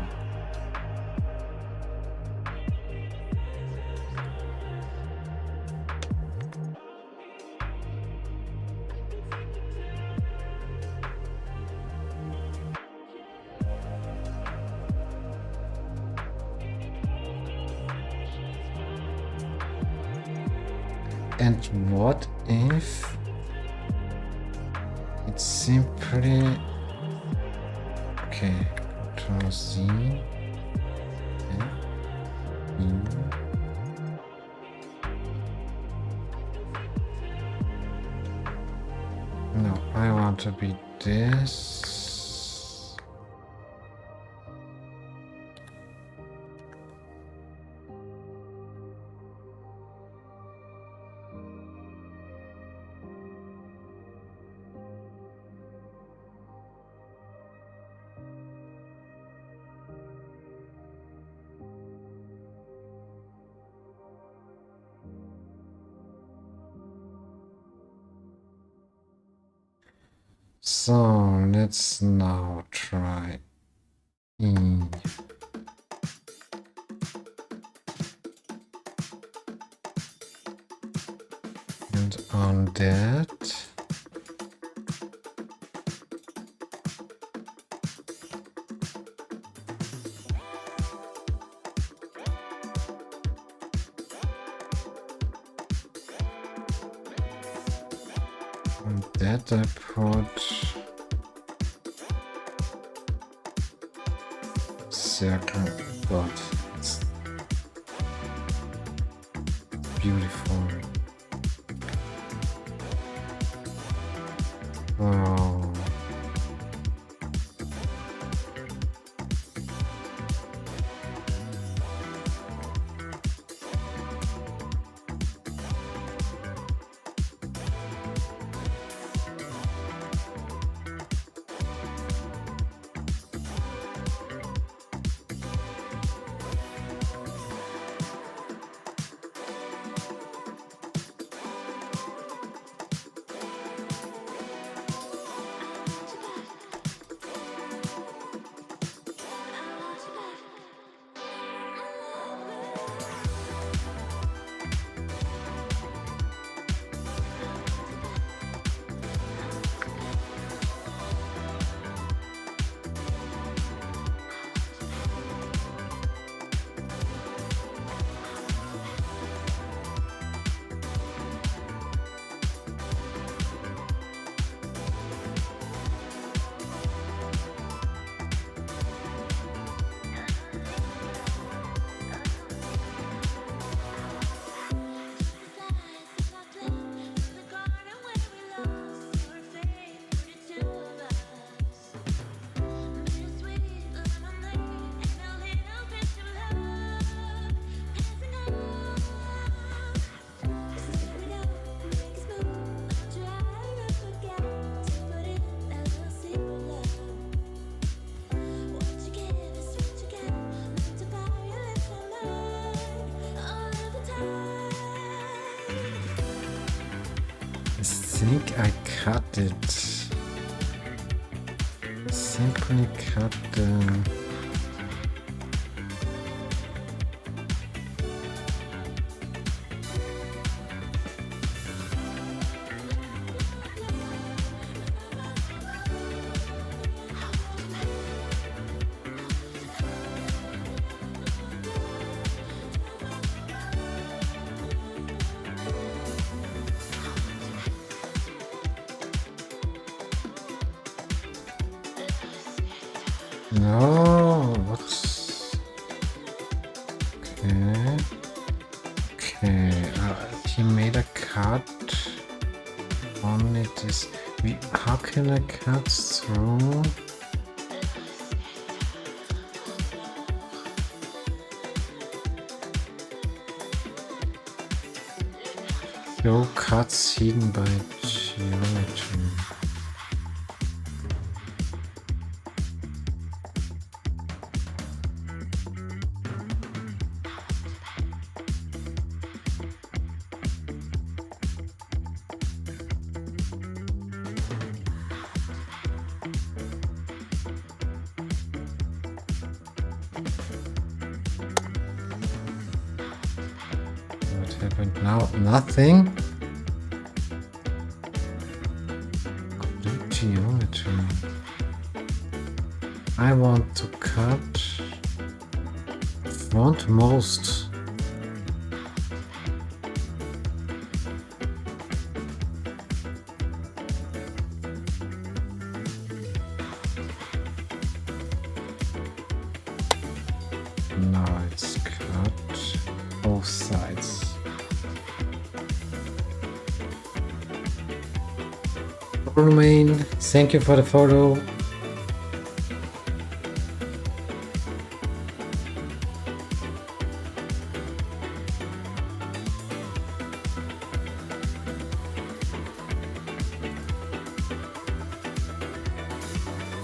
And what if it's simply okay? Control Z. Okay. E. No, I want to be this. So let's now try E. And on that, I put circle. God, it's beautiful. Oh. think I cut it. Simply cut them. No, what's okay? Okay, he made a cut on it. Is how can I cut through? Show cuts hidden by geometry. What happened now? Nothing. Complete geometry. I want to cut frontmost. Now it's cut both sides. Romain, thank you for the photo.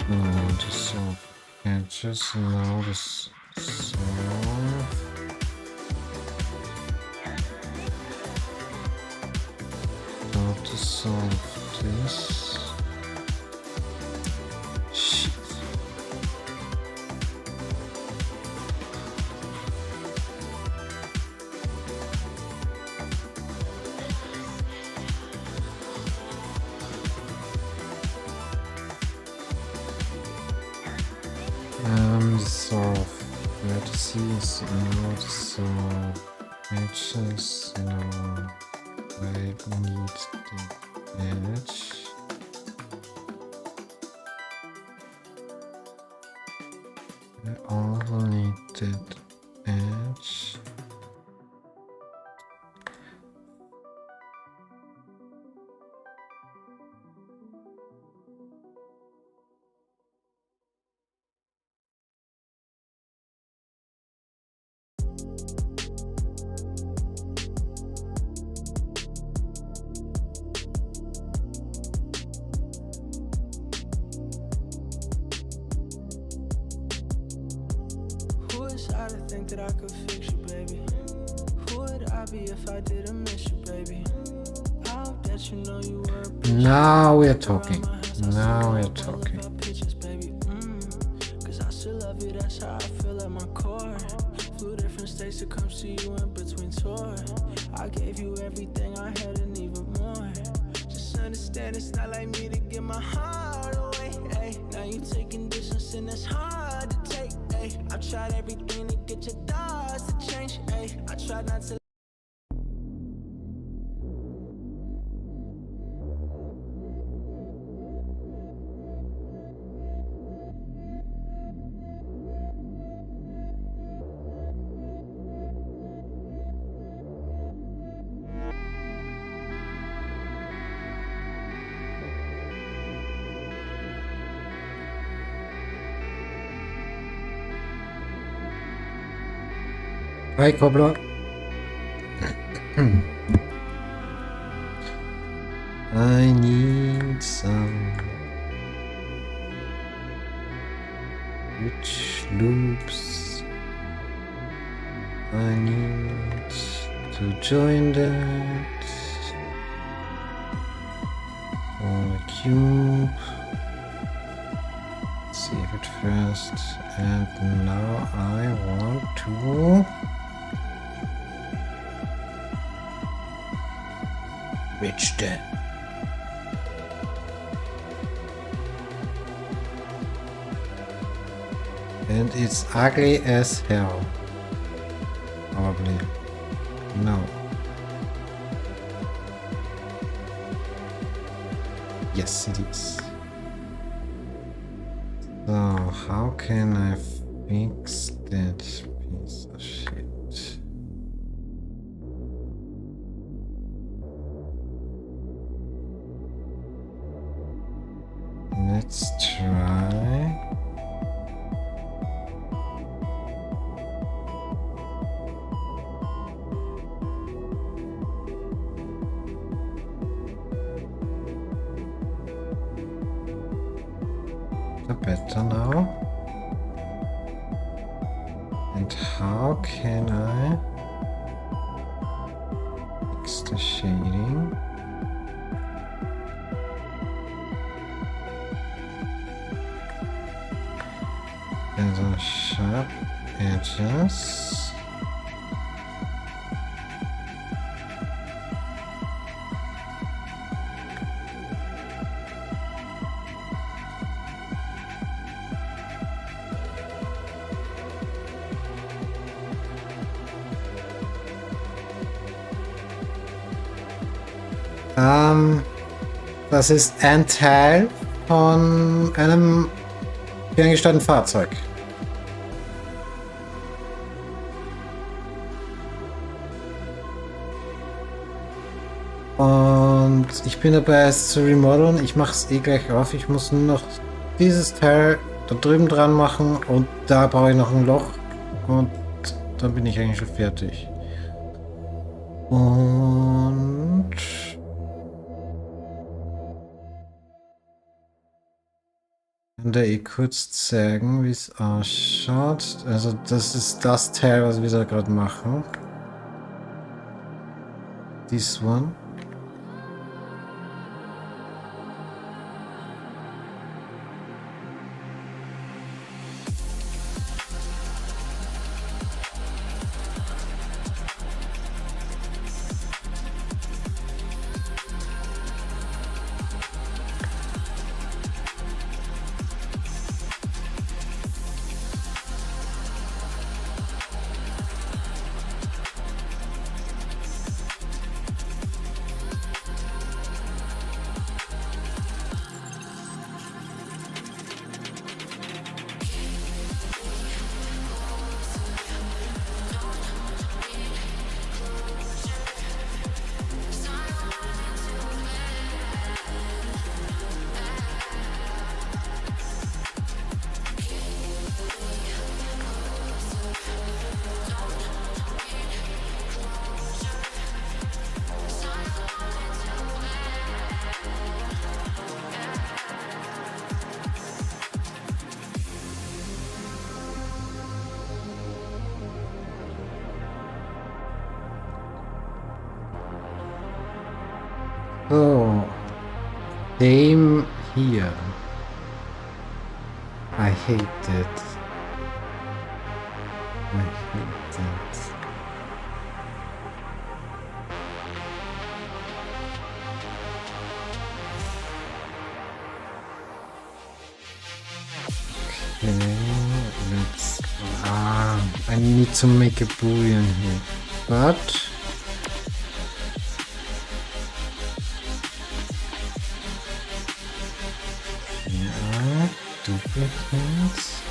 No, just so edges, now this so. How to solve this? Shit. Sort of vertices, no, so edges, no. I need the edge. I also need that edge. Who is I to think that I could fix you, baby? Who would I be if I didn't miss you, baby? I hope that you know you were a bitch. Now we're talking. Now we're talking. Pictures, baby. Cause I still love you, that's how I feel at my core. Flew different states to come see you in between tour. I gave you everything I had and even more. Just understand it's not like me to give my heart away. Ay. Now you taking distance and it's hard to take. Ay. I've tried everything to get your thoughts to change. Ay. I tried not to. Hi, Cobbler. I need some rich loops. I need to join that. for the cube. Save it first. And now I want to reach there. And it's ugly as hell. Probably. No. Yes, it is. So, how can I fix that piece of shit? Let's try. Better now. And how can I fix the shading? There's a sharp edges. Das ist ein Teil von einem ferngesteuerten Fahrzeug. Und ich bin dabei, es zu remodeln. Ich mache es eh gleich auf. Ich muss nur noch dieses Teil da drüben dran machen und da brauche ich noch ein Loch und dann bin ich eigentlich schon fertig. Und kann da eh kurz zeigen, wie es ausschaut. Also das ist das Teil, was wir da gerade machen. This one. So, same here. I hate it. I hate it. Okay, let's. I need to make a boolean here, but. Duplicates.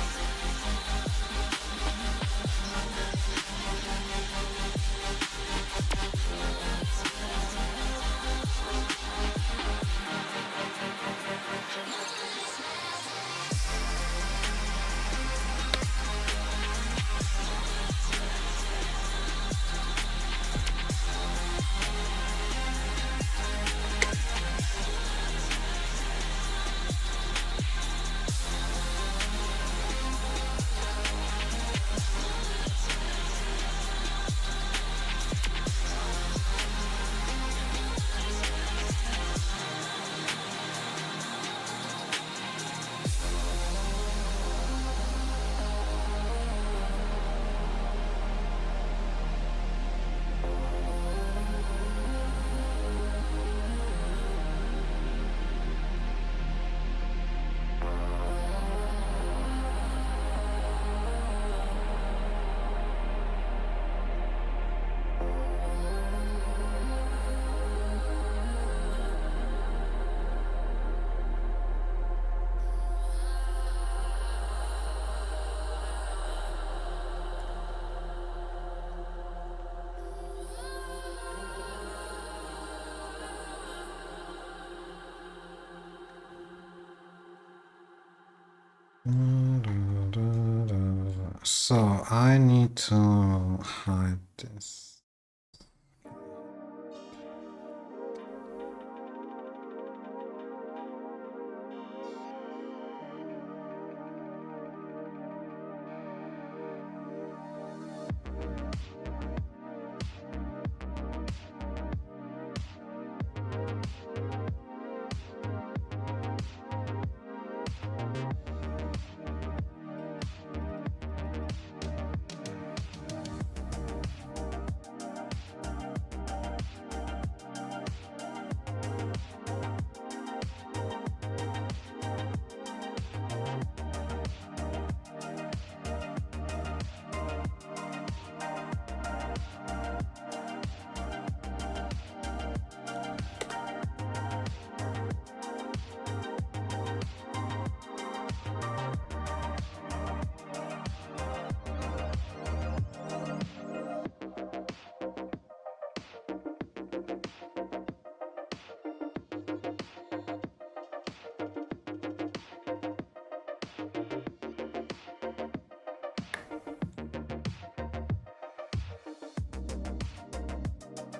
So I need to hide this.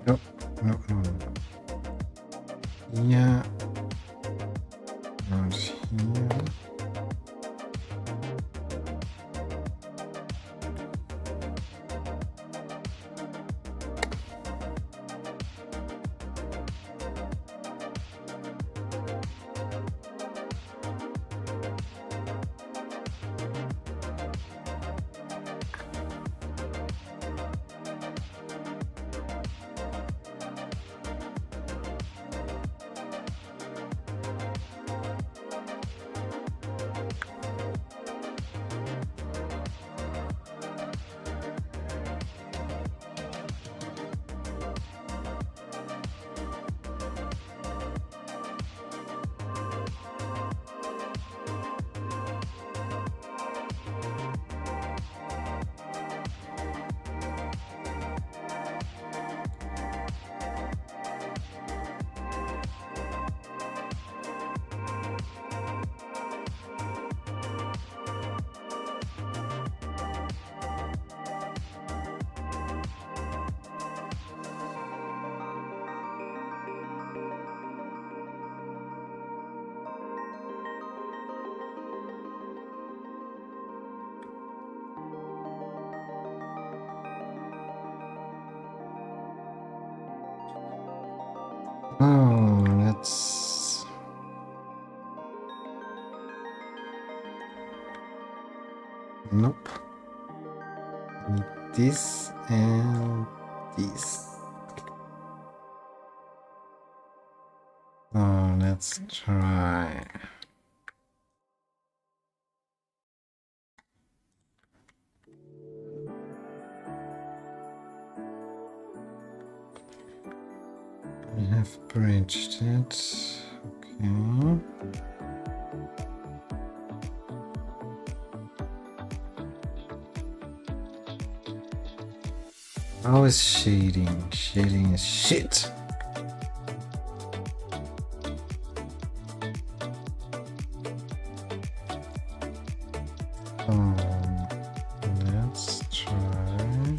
No, no, no, no. Yeah. Not here. Oh, let's. Nope. Need this and this. Oh, let's try. We have bridged it. Okay. How is shading? Shading is shit. Let's try.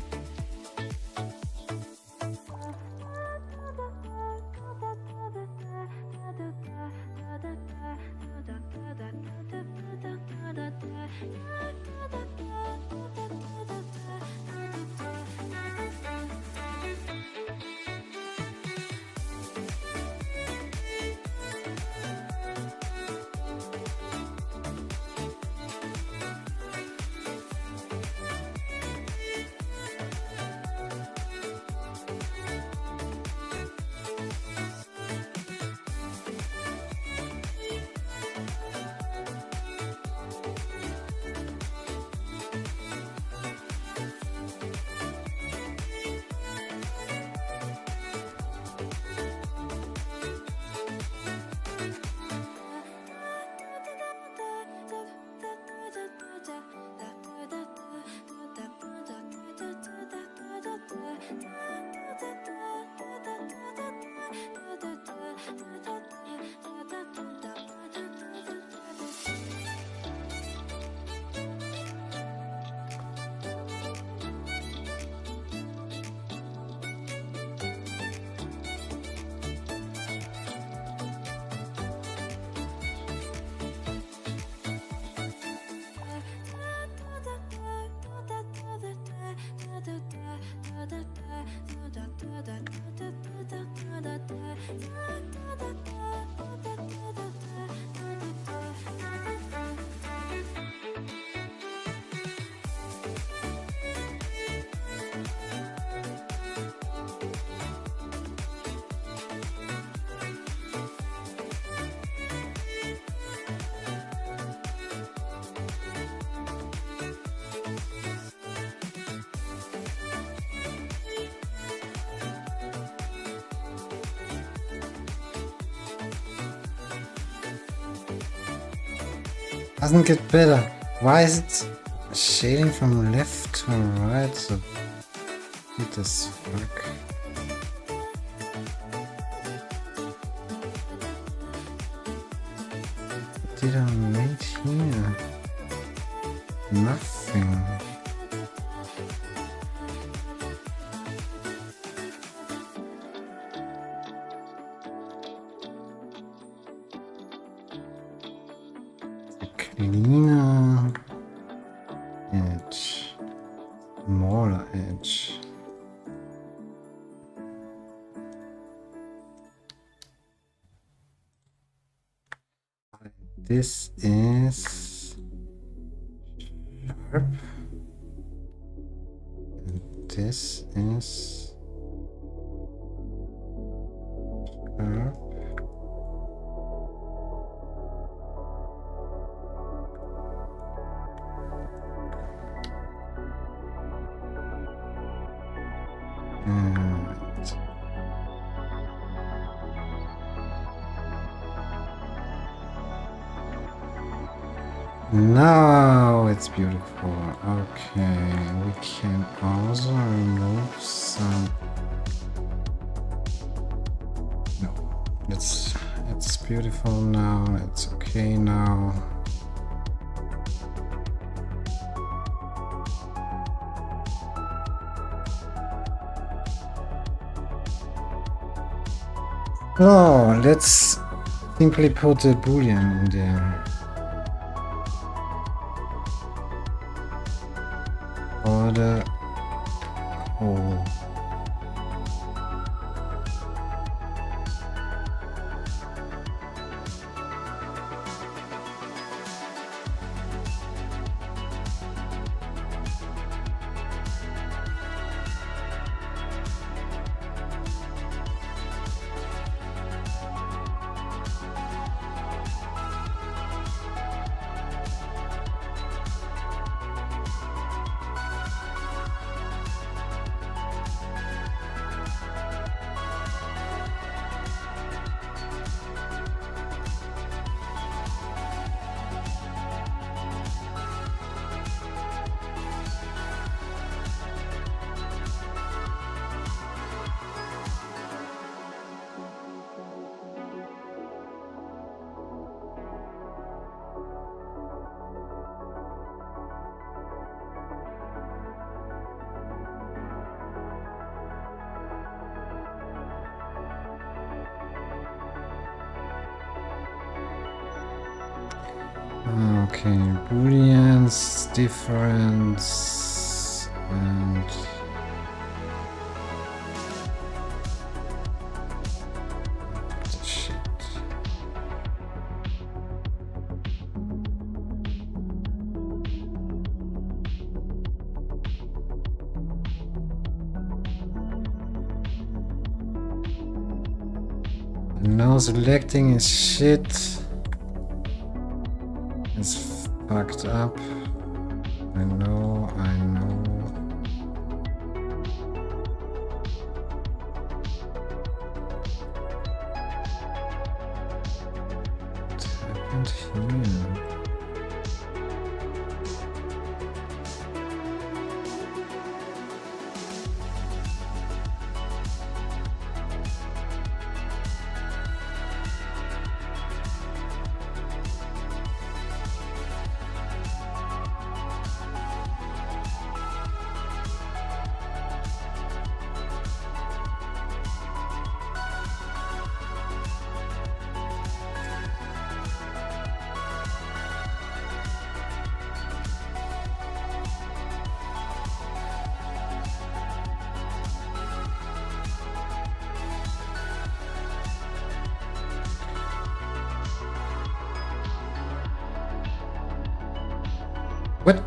Doesn't get better. Why is it shading from left to right? So what as fuck? What did I make here? Nothing. Cleaner edge, smaller edge. This is sharp, and this is sharp. Now it's beautiful. Okay, we can also remove some. No, it's beautiful now. It's okay now. Oh, let's simply put a boolean in there. For the whole. Okay, booleans, difference, and shit. Now selecting is shit. It's fucked up. I know, I know. What happened here? What?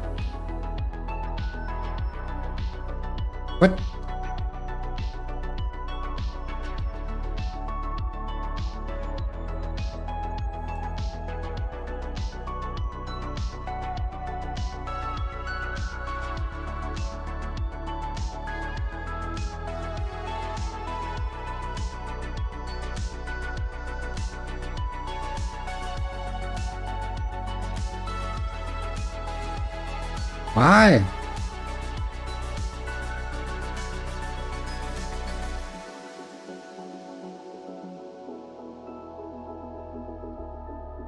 What? Why?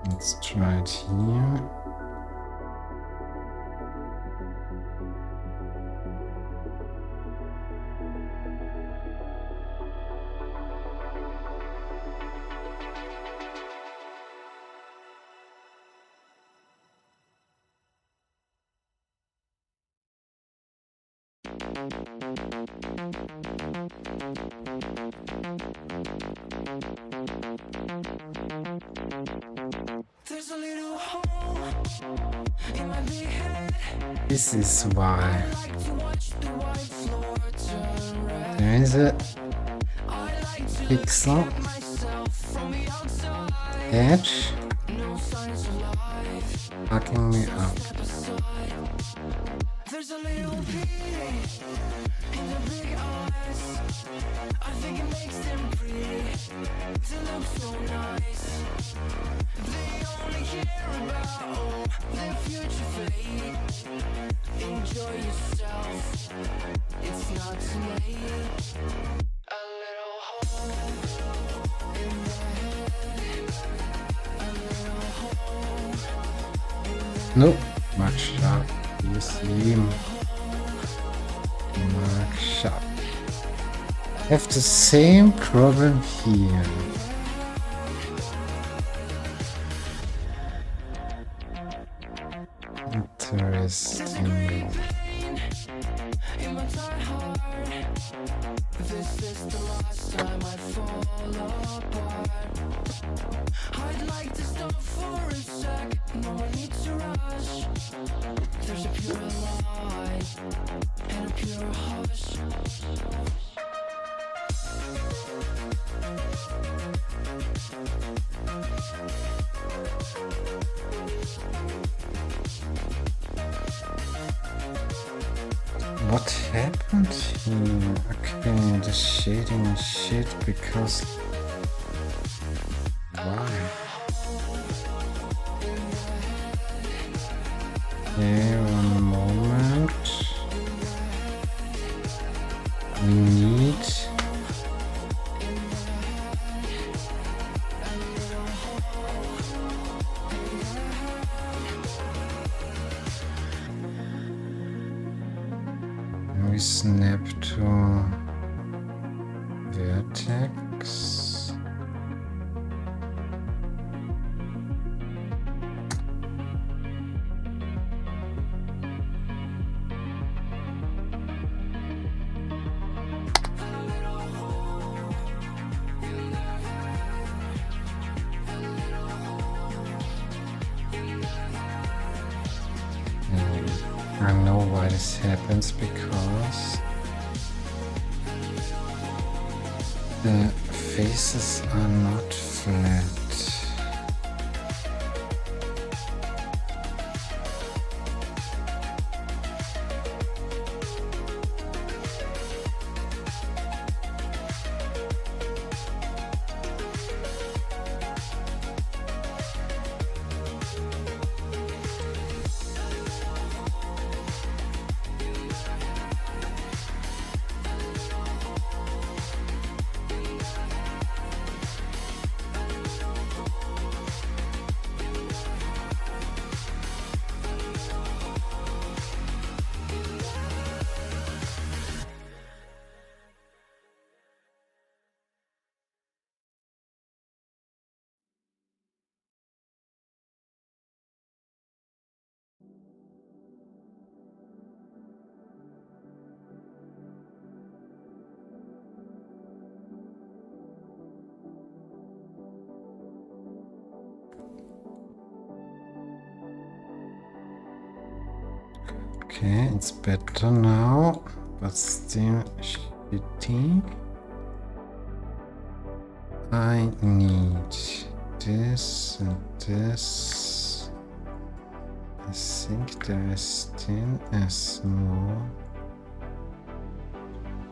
Let's try it here. There's a little hole in my big head. This is why. I like to watch the white floor turn red. There is a I like to pixel look at myself from the outside. edge No signs of life. fucking me up. Step aside. There's a little beauty in the big eyes. I think it makes them pretty. They look so nice. They only care about their future fate. Enjoy yourself. It's not too late. A little hole in the head. A little hole. No, Mark Sharp. You see him. Mark Sharp. Have the same problem here. Interesting. In my tight heart, this is the last time I fall apart. I'd like to stop for a sec, no need to rush. There's a pure light and a pure hush. What happened here? Okay, the shading is shit because... Why? Okay, one moment. We need... We snap to vertex. I know why this happens, because the faces are not flat. Okay, it's better now, but still shitty. I need this and this. I think there is still a small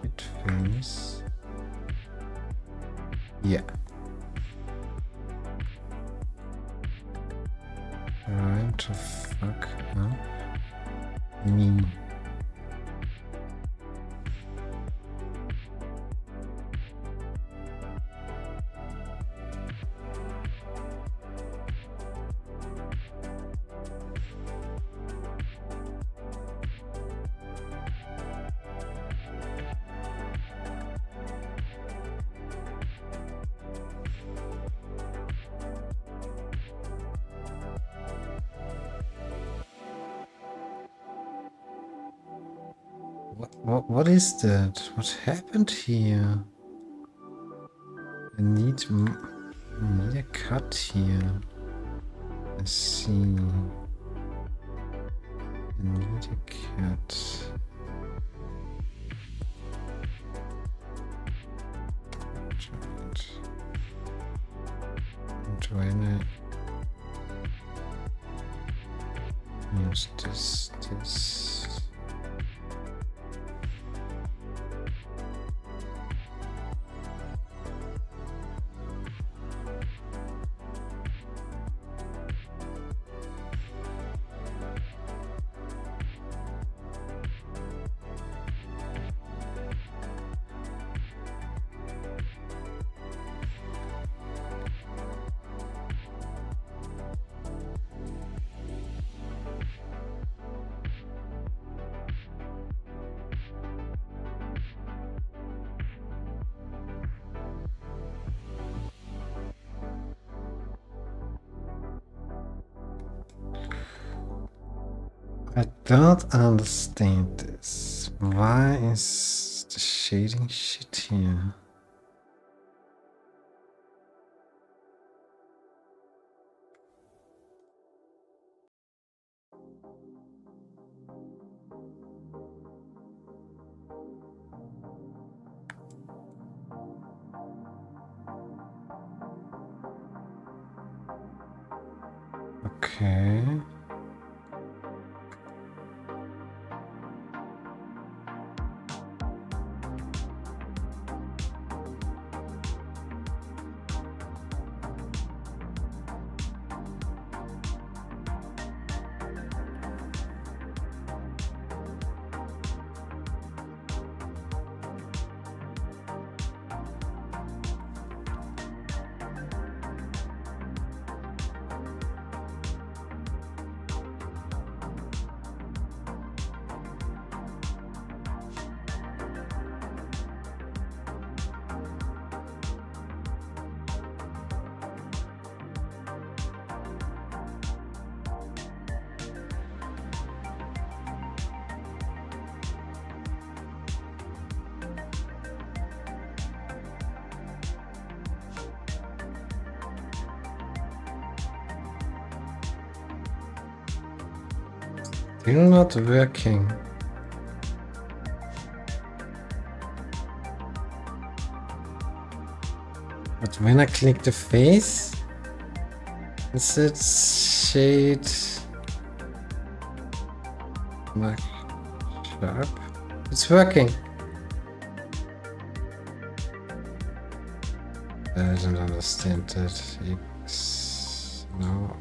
bit face. Yeah. Trying to fuck up me. What is that? What happened here? I need a cut here. I see. I need a cut. And when I use this. I don't understand this. Why is the shading shit here? Okay. Still not working. But when I click the face, it says shade black sharp. It's working. I don't understand that. X. No.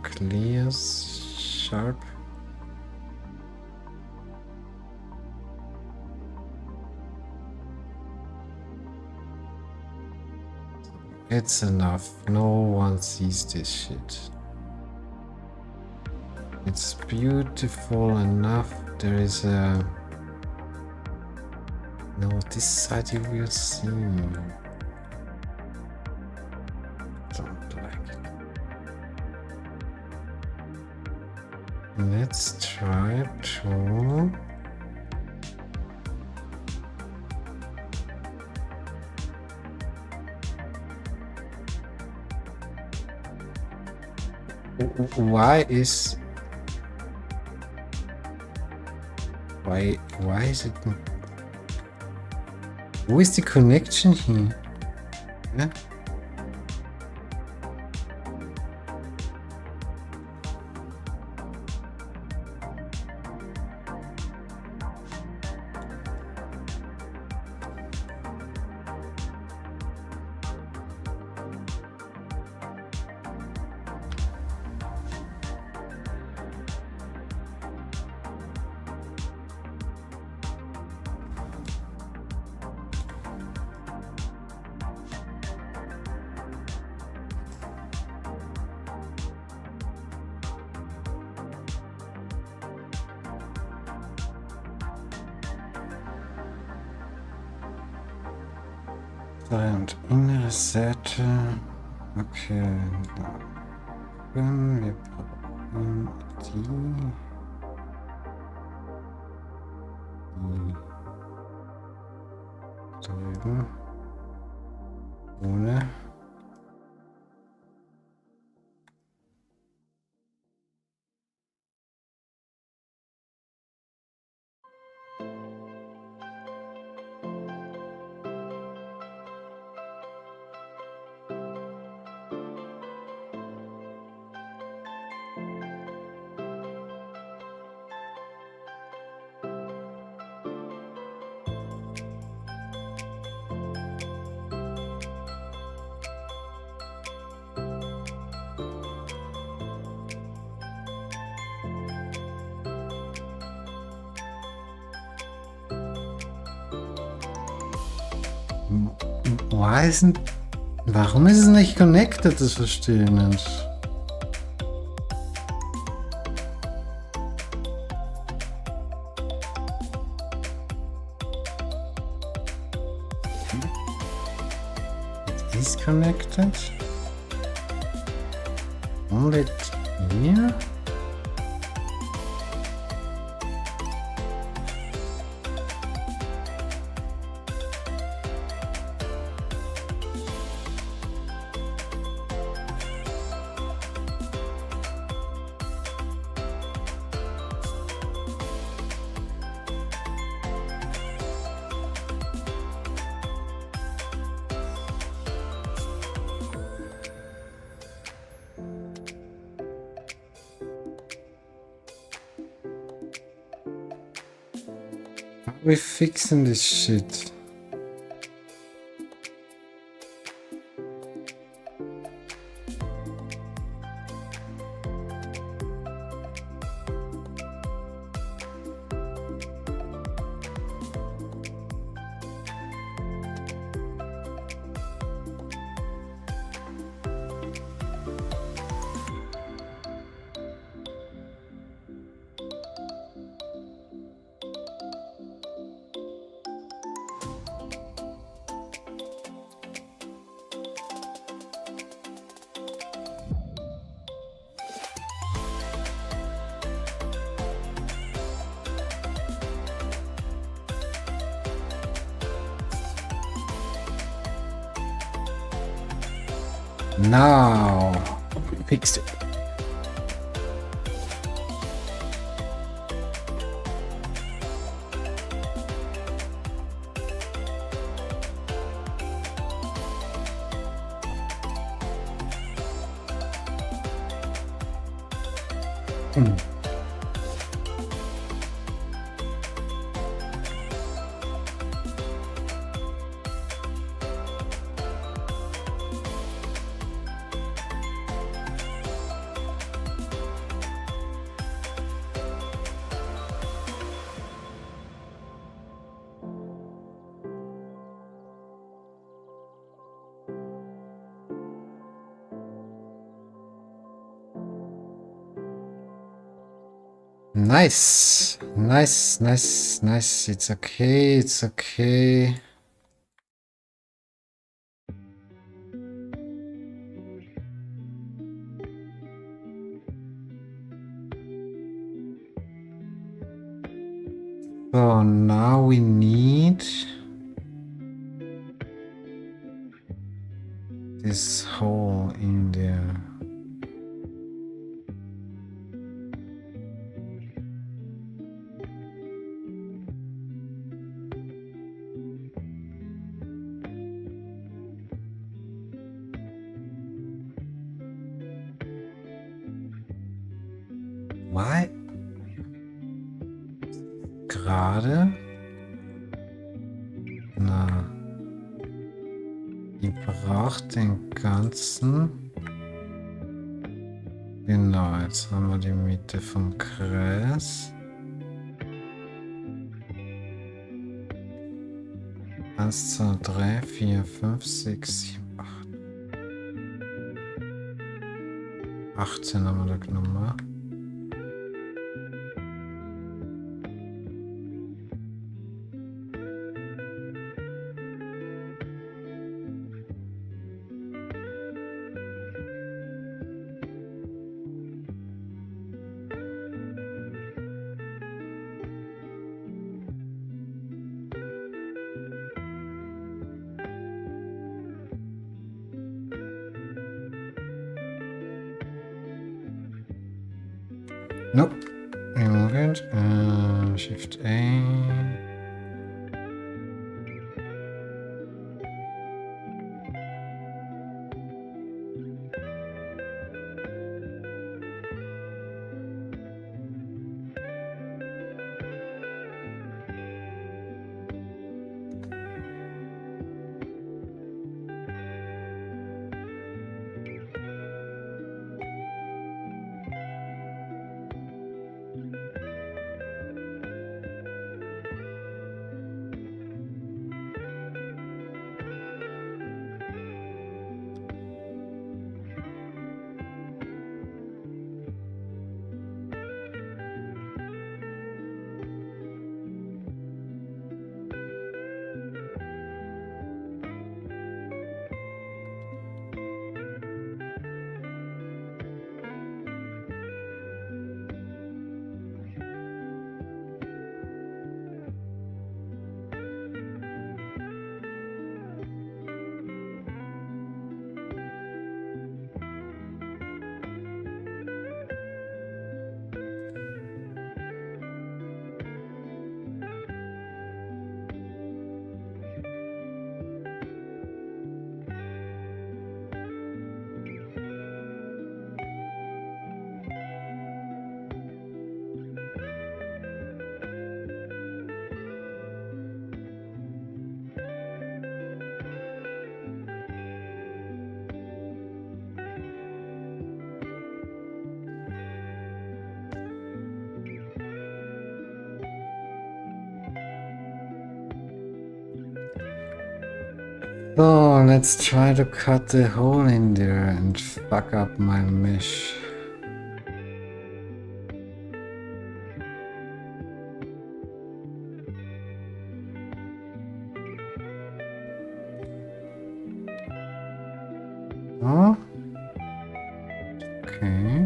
Clear sharp. It's enough. No one sees this shit. It's beautiful enough. There is a... No, this side you will see. Don't like it. Let's try to... Why is Why is it? Wo ist die Connection hier? Ja? Und innere Seite. Okay. Wir brauchen die. Drüben. Ohne. Warum ist es nicht connected? Das verstehe ich nicht. It is connected. Only here. We're fixing this shit. Now, fixed it. Nice, nice, nice, nice. It's okay, it's okay. So now we need this hole in there. Why? Gerade? Na. Die braucht den ganzen. Genau, jetzt haben wir die Mitte vom Kreis. 1, 2, 3, 4, 5, 6, 7, 8. 18 haben wir da genommen. Nope. Remove it. Shift A. So, let's try to cut the hole in there and fuck up my mesh. Oh? Okay.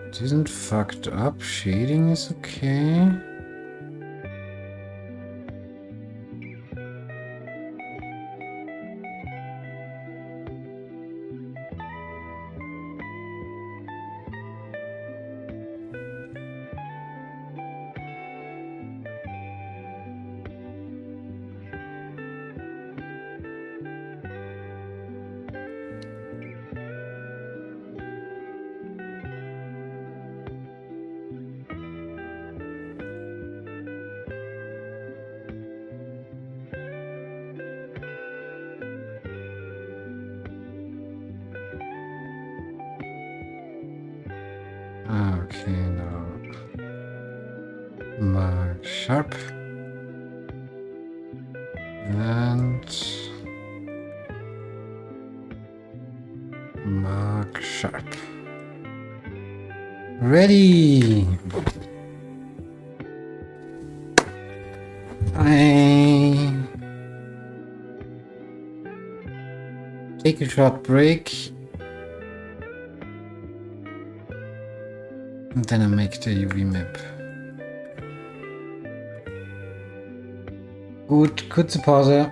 It isn't fucked up. Shading is okay. Okay, now mark sharp and mark sharp. Ready! I take a short break and then I make the UV map. Gut, kurze Pause.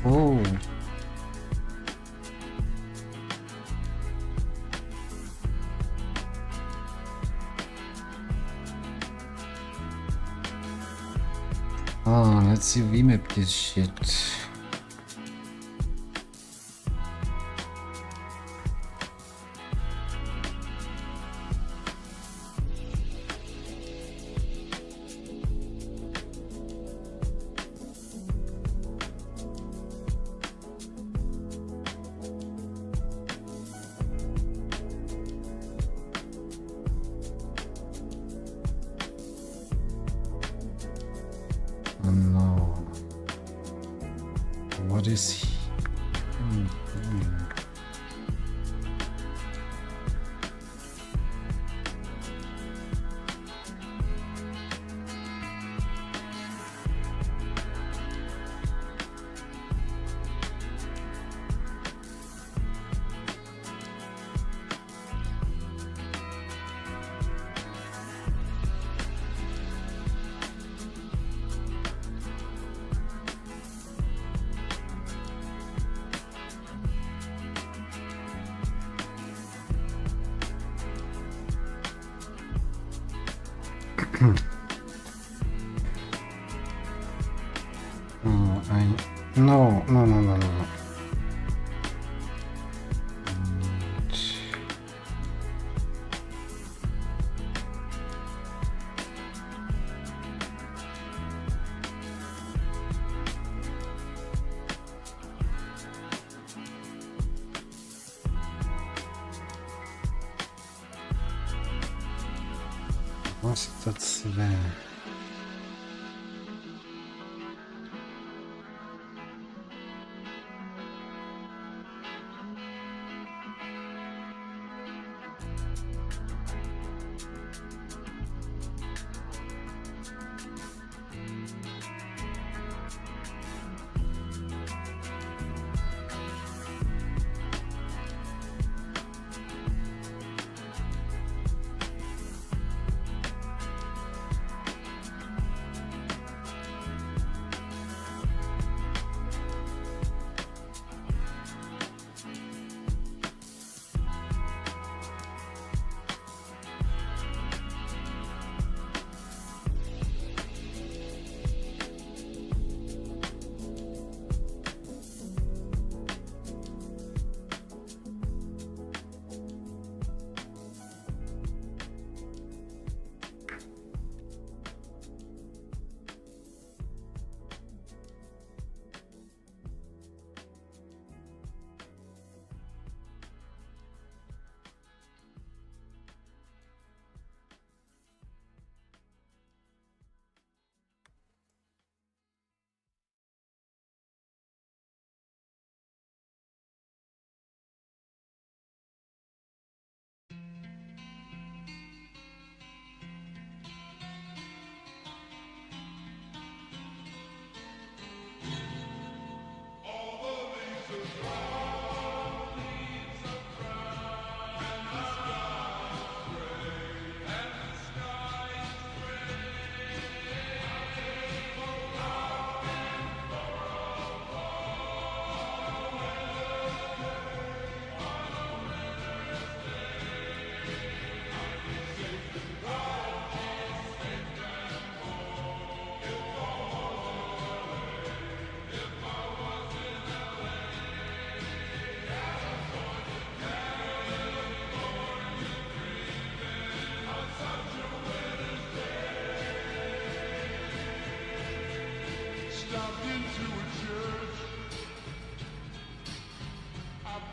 Oh. Let's see remap this shit. what is he? No. Was das wäre?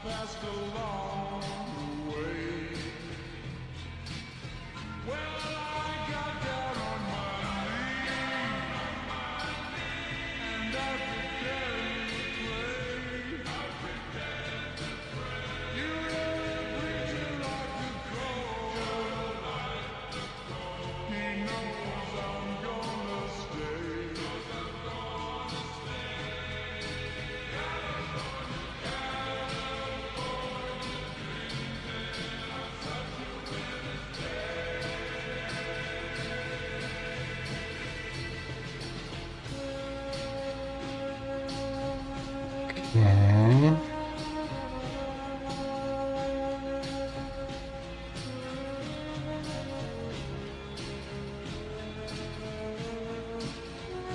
passed along the way. Well, I got down on my knees and I pretended to pray. You know the preacher like the cold. He knows I'm gonna stay. Okay.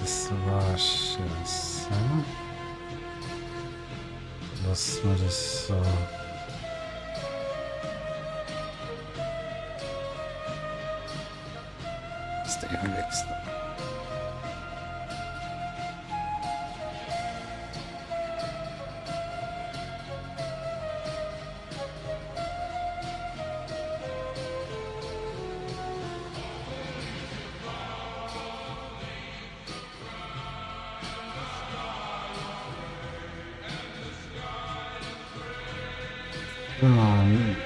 Das war scheiße. Lassen wir das so. Ist der wechseln. Um,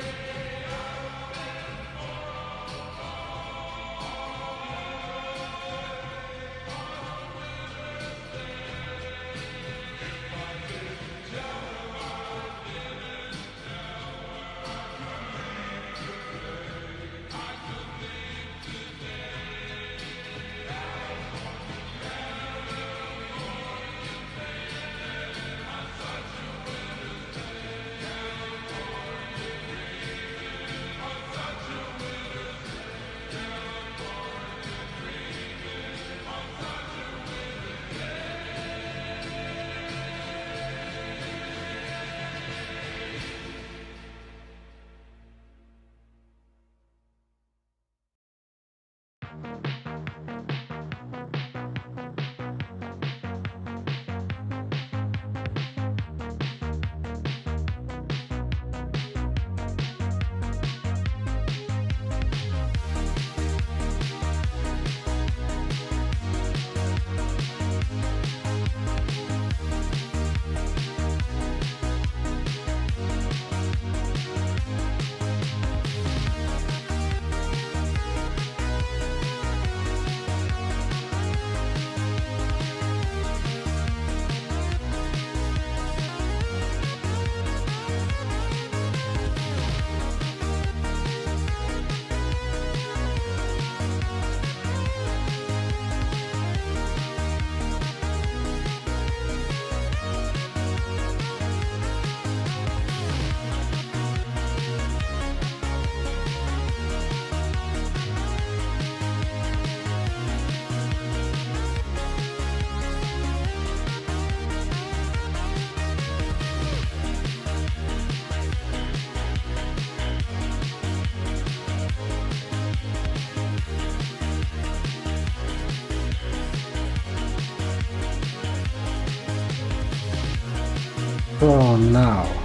for now.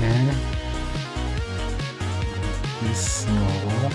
Okay. This snow.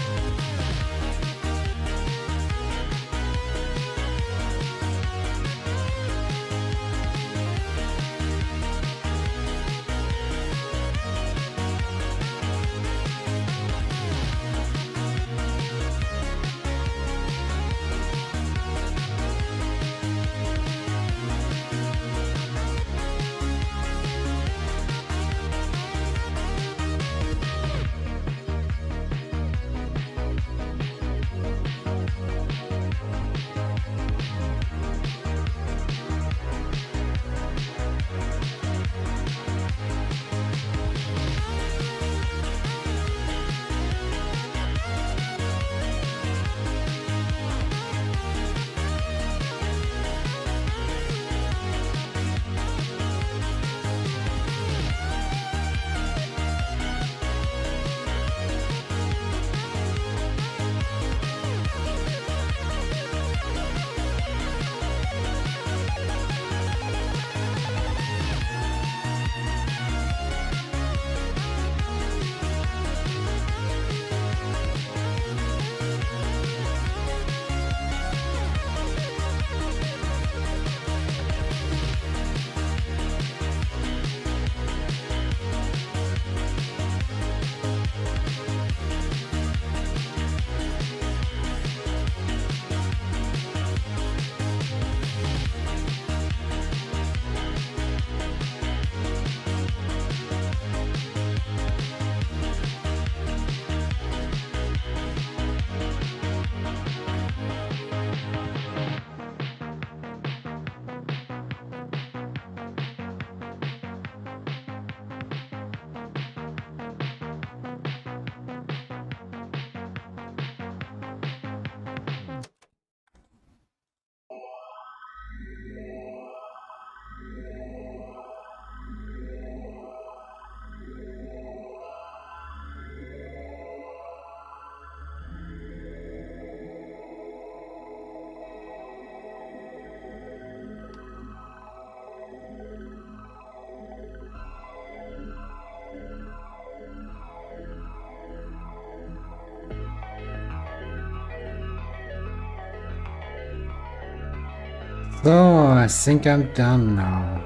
So, I think I'm done now.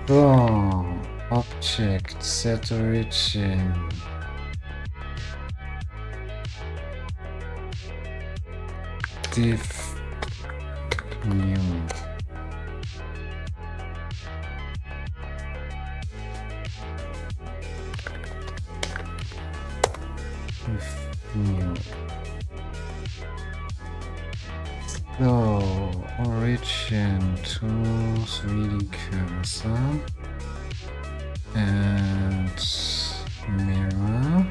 So, object, set origin. Diff new. Diff new. So, origin to 3D cursor and mirror.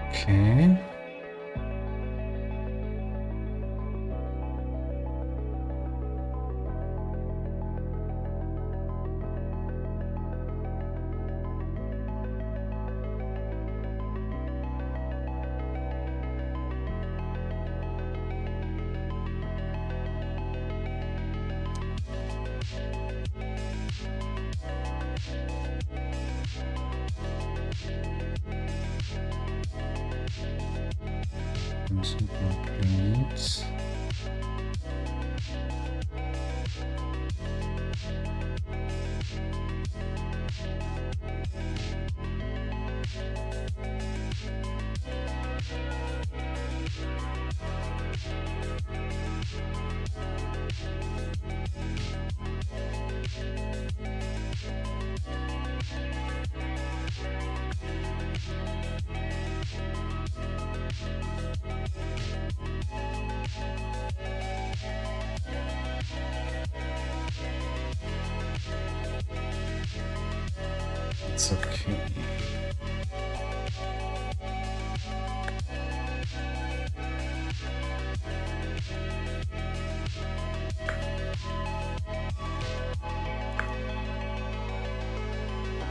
Okay. Complete. It's okay.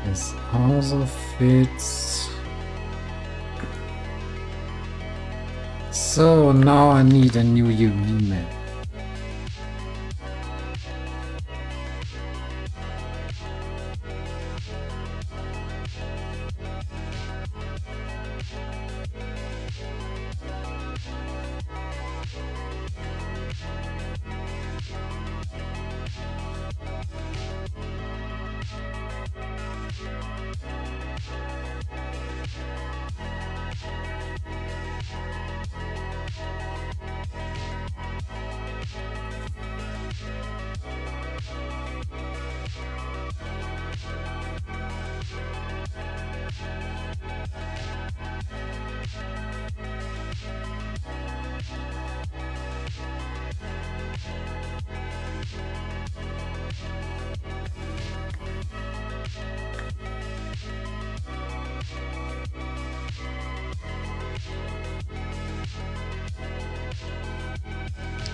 This also fits. So now I need a new UV map.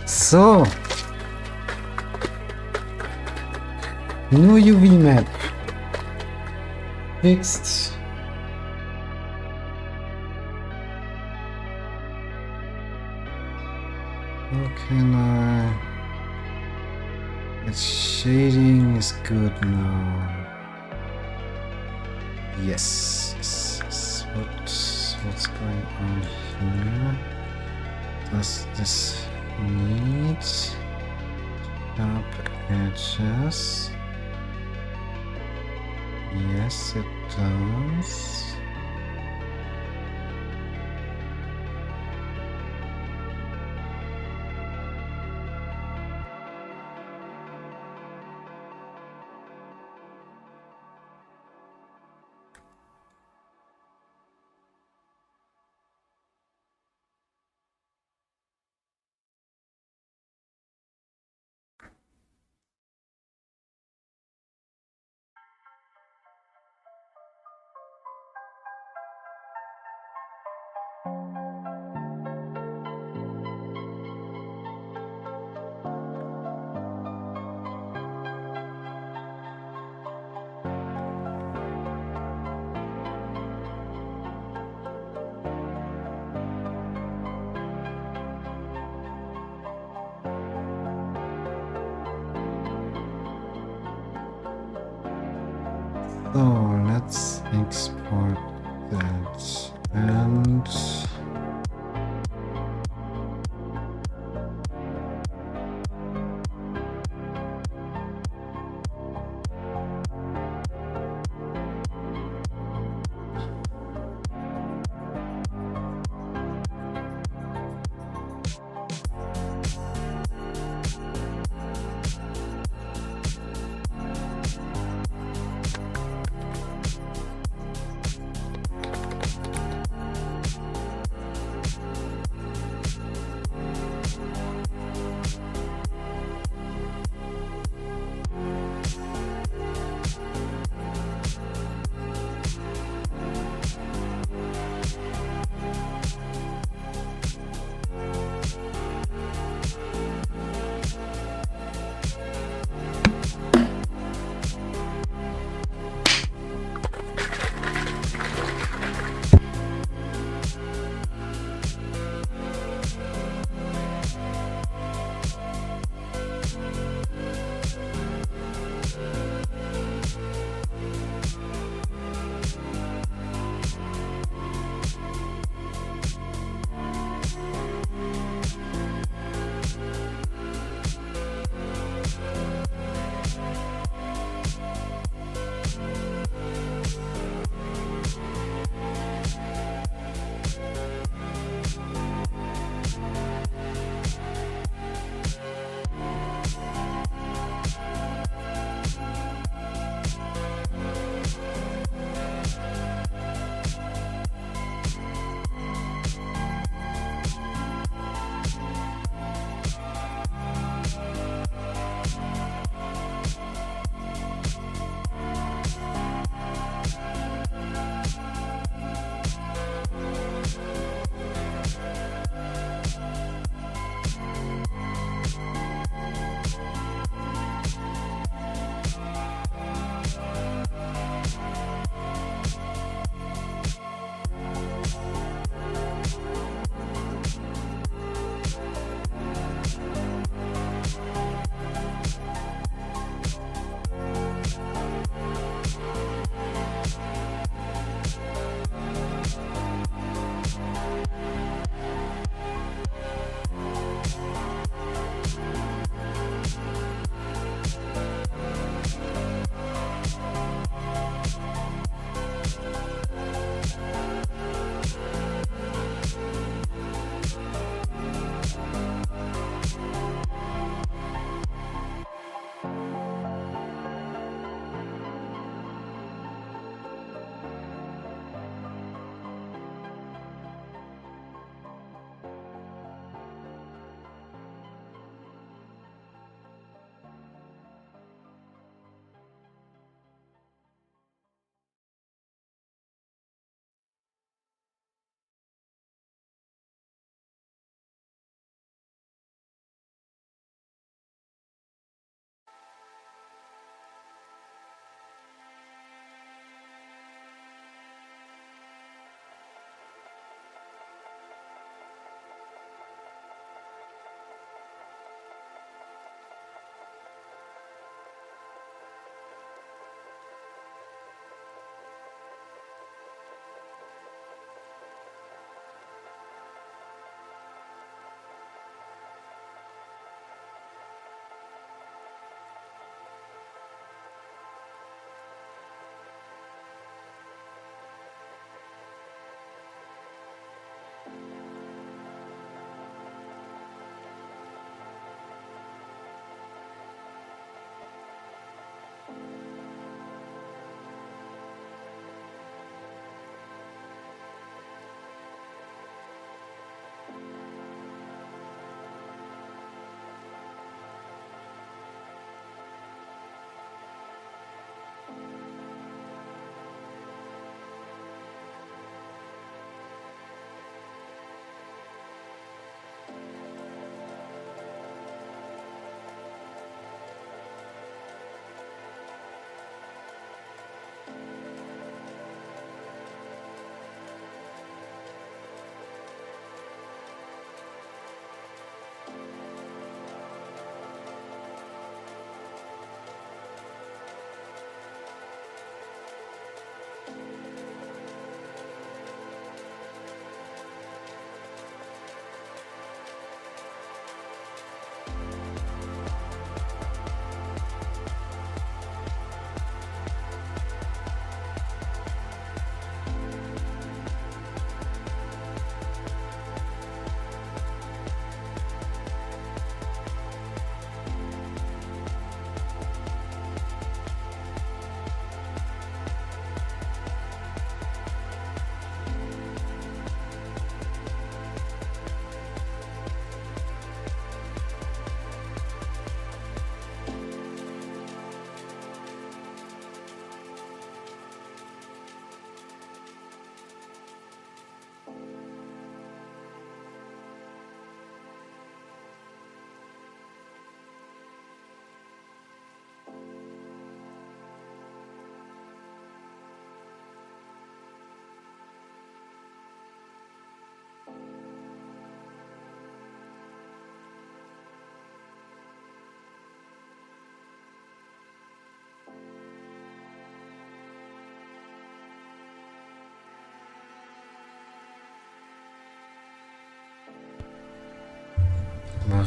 So, new UV map fixed. How can I? Its shading is good now. Yes. Yes. What's going on here? Does this need sharp edges? Yes, it does. So let's export that and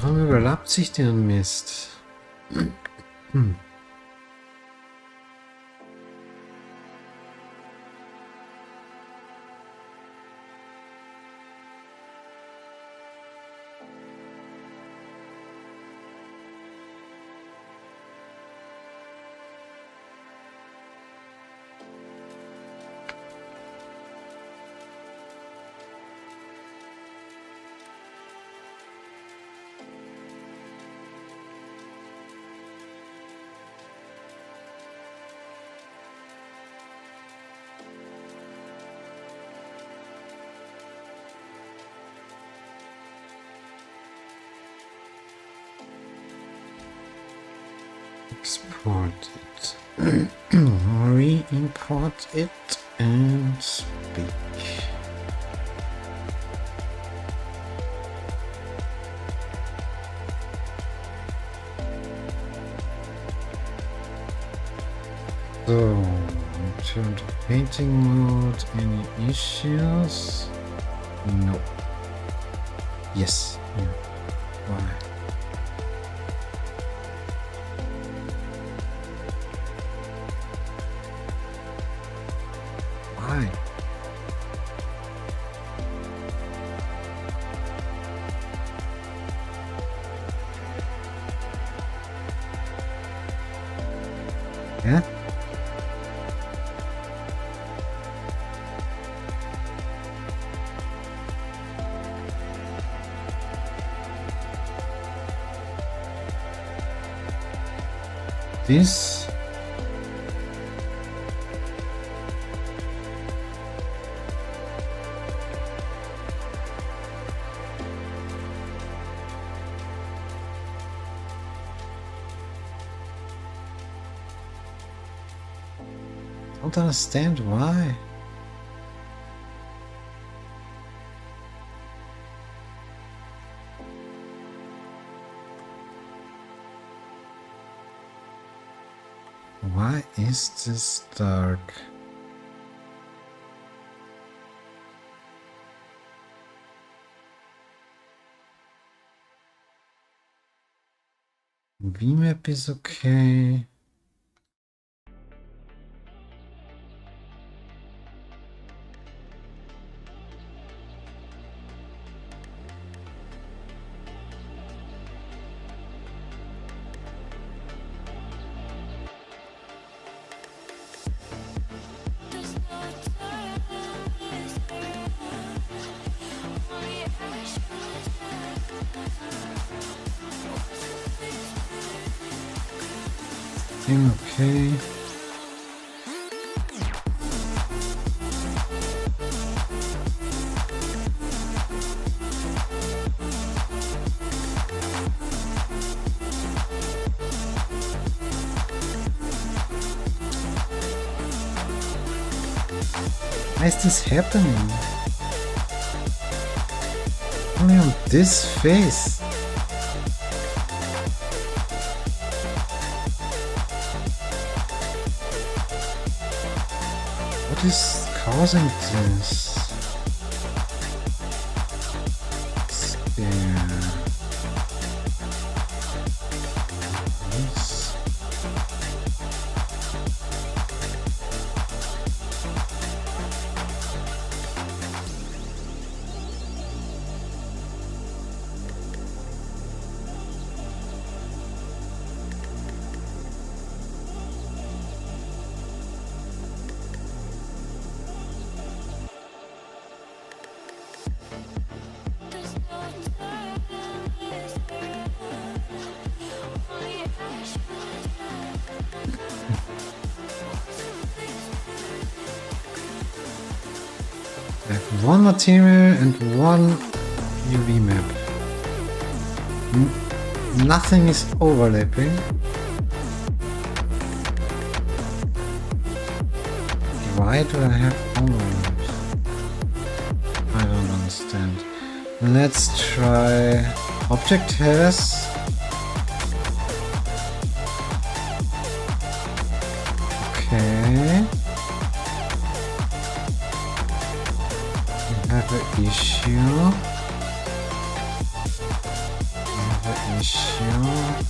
Warum überlappt sich der Mist? Hm. Export it. Re-import it and speak. So, return to painting mode. Any issues? No. Yes. Yeah. Why? Why? Yeah? This don't understand why. Why is this dark? VMap is okay. Okay. Why is this happening? Only on this face. What is causing this? There. This. I have one material and one UV map. Nothing is overlapping. Why do I have overlaps? I don't understand. Let's try object has. Okay. We have an issue. We have issue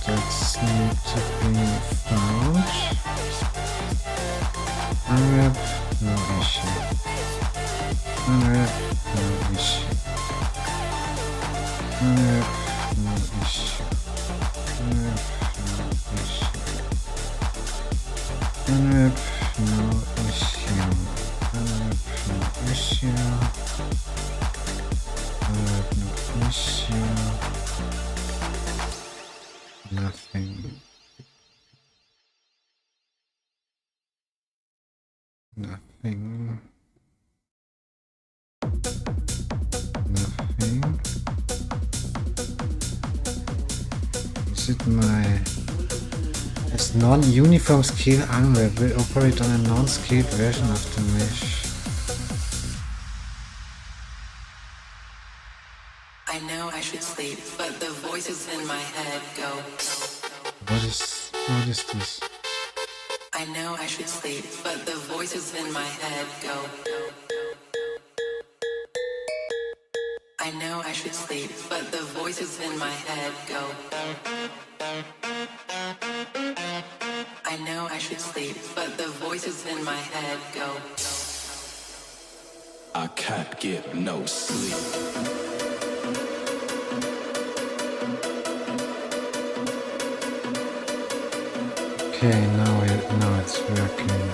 that's need to be found. Unwrap, no issue. Unwrap, no issue. Unwrap, no issue. Unwrap, no issue. Unwrap, no issue. Unwrap, no issue. Unwrap, no issue. Nothing. Nothing. Nothing. Is it my... As non-uniform scale unwrap will operate on a non-scaled version of the mesh. I know I should sleep, but the voices in my head go. What is this? I know I should sleep, but the voices in my head go. I know I should sleep, but the voices in my head go. I know I should sleep, but the voices in my head go. I can't get no sleep. Okay, now it's working.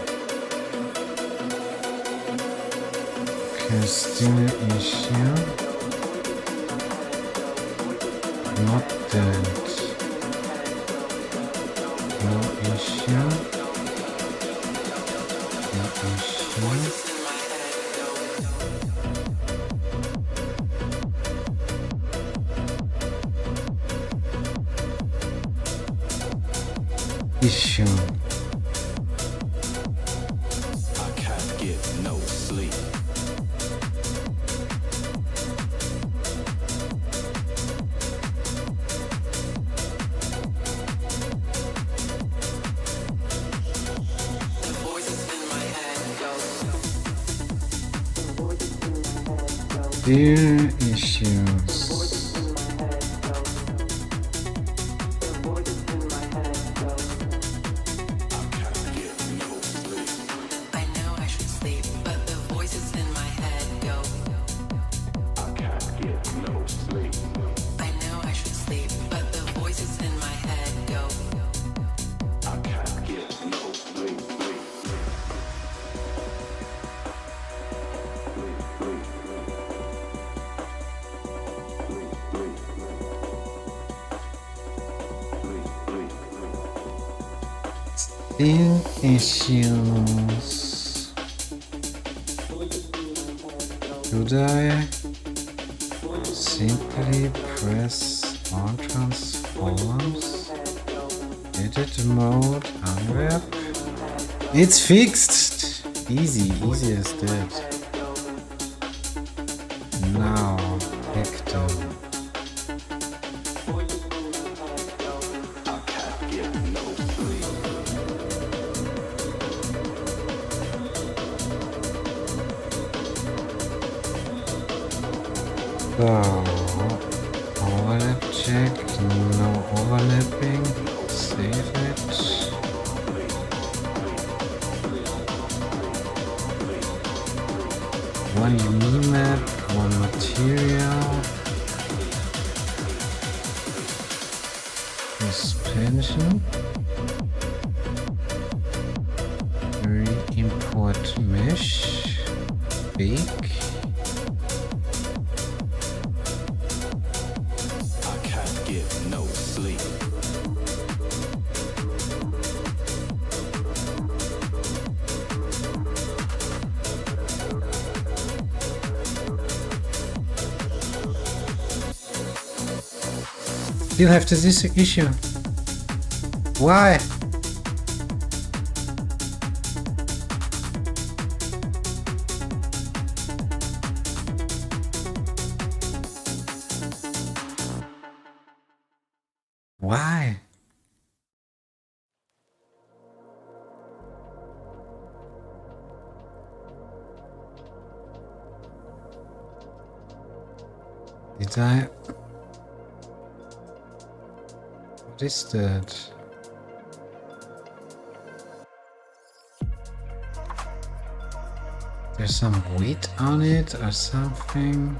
Okay, still an issue. Not that. No issue. No issue. Issue. I can't get no sleep. The voices in my head go. Dear issues. I know I should sleep, but the voices in my head go. I can't get no sleep. I know I should sleep, but the voices in my head go. I can't get no sleep. Still issues. Should I simply press on transforms? Edit mode, unwrap. It's fixed! Easy as that. Now, active. I can't get no sleep. So, overlap check, no overlapping, save it. One map, one material. Suspension. Re-import mesh. Bake. I can't get no sleep. Still have this issue. Why? Why? Did I? What is that? There's some weight on it or something.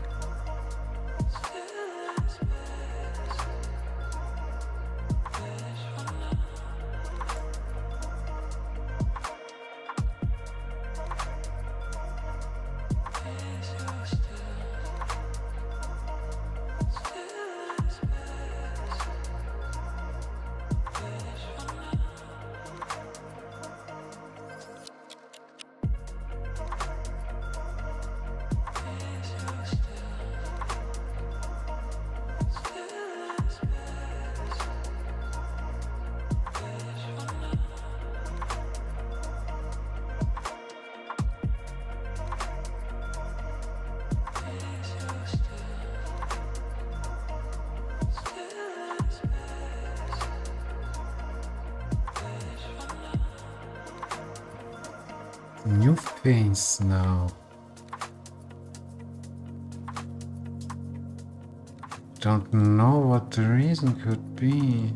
New things now. Don't know what the reason could be.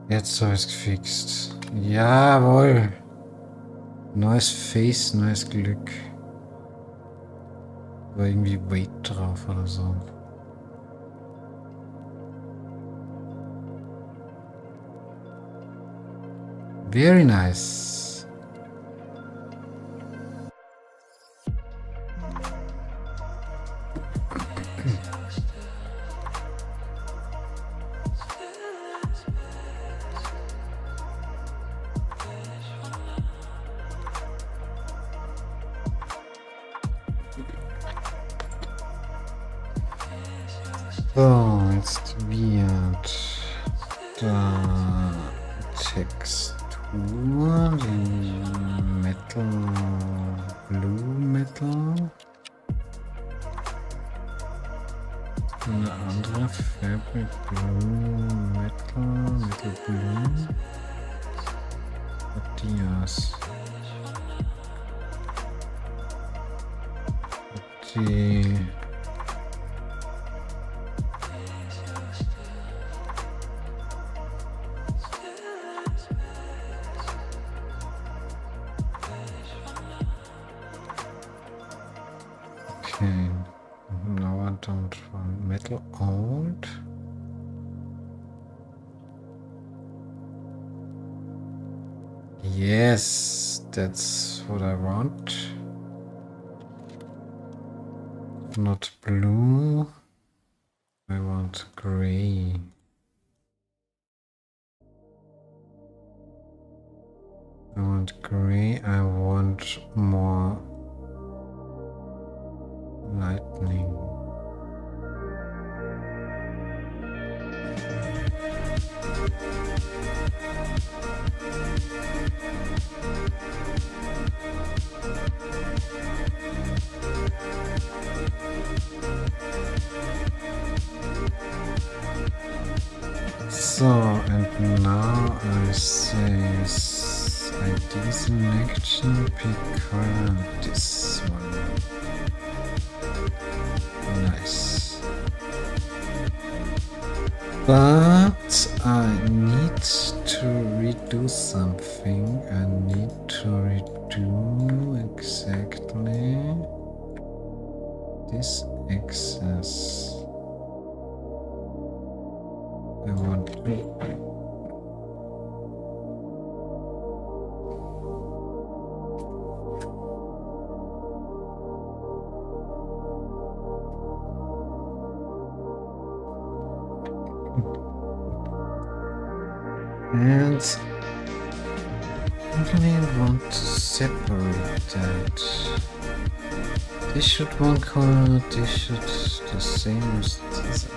Jetzt soll es gefixt. Jawohl. Neues Face, neues Glück. War irgendwie Weight drauf oder so. Very nice. So, jetzt wird da Textur, den Metal, Blue Metal, eine andere Fabric Blue Metal, Metal Blue, Dias. Die okay, now I don't want metal old. Yes, that's what I want. Not blue. I want gray. I want gray. I want more lightning. So, and now I say ID selection, pick this one. Nice. But I need to redo something. I need to redo exactly this excess. I want to and I really want to separate that. This should one color, this should the same as this.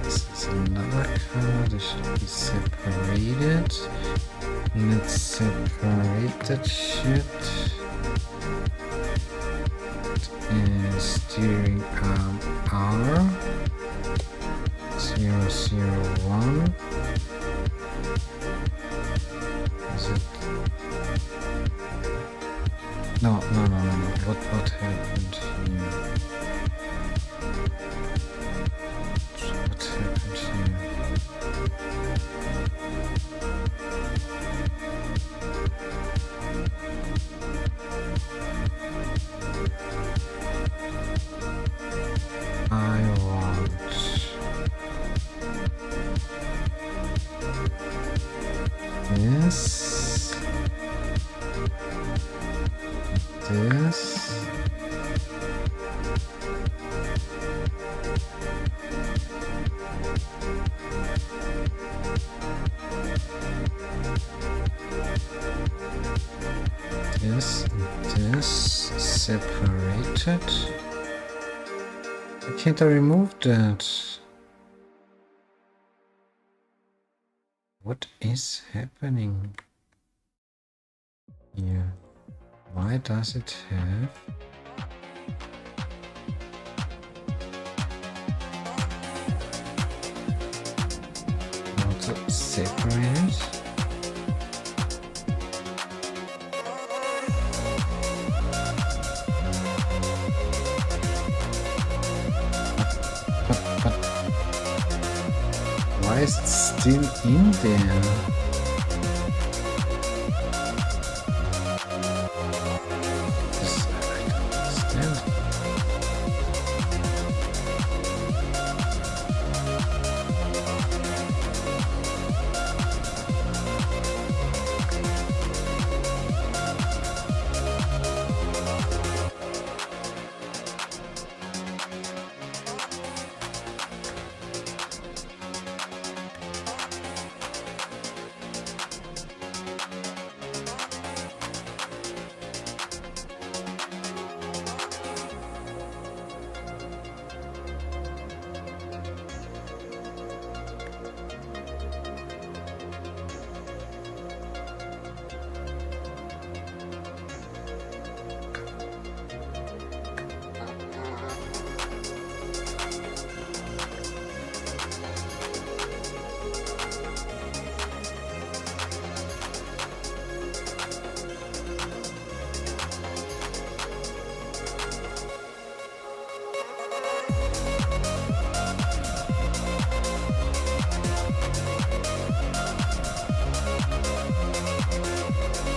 This is another color, this should be separated. Let's separate that shit. Steering arm R. So 0, 0, 1. Is it? No. What happened here? What happened here? I want this, this, this separated. Why can't I remove that? What is happening here? Why does it have how to separate it? But why is it still in there? This, I don't understand.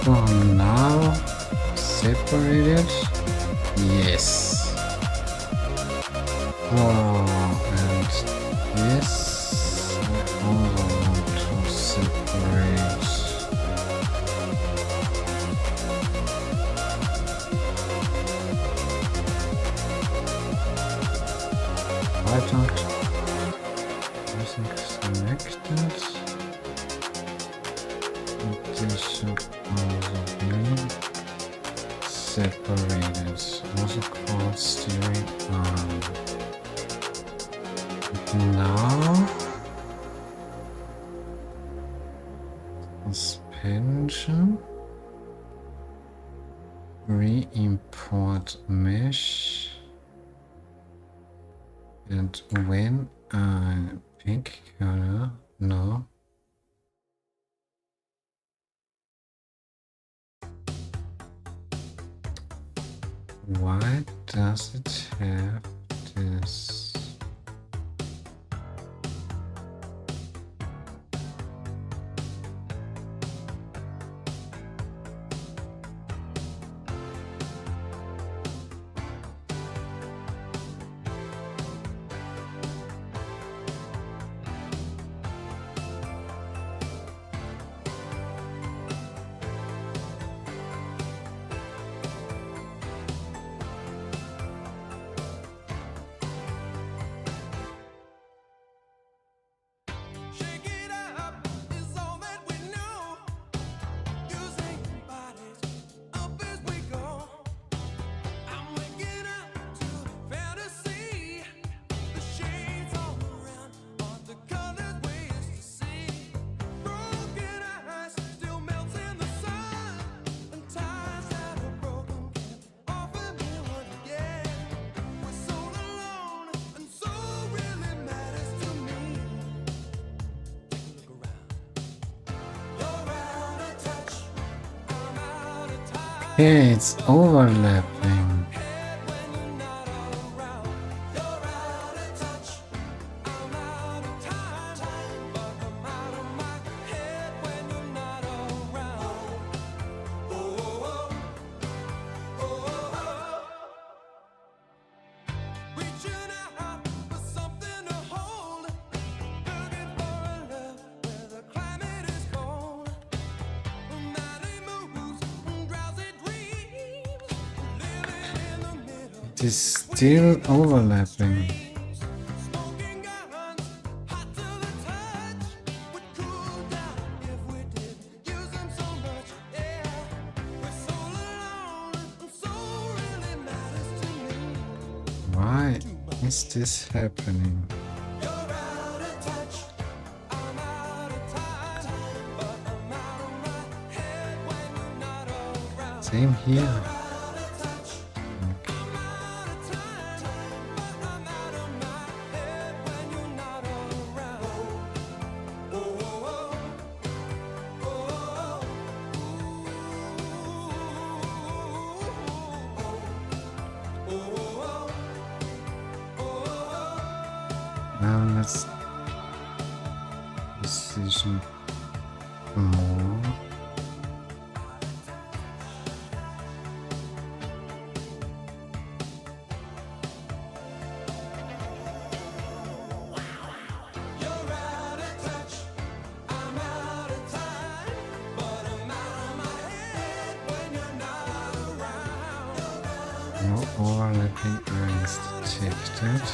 Oh, now separated. Yes. Oh, and this I also want to separate. I don't. Everything selected. This should also be separated, also called steering arm. Now, suspension, re-import mesh, and when I pick color, no. Why does it have this? Okay, it's overlapping. It is still overlapping. Why is this happening? Same here. Now let's precision more. No overlapping is detected.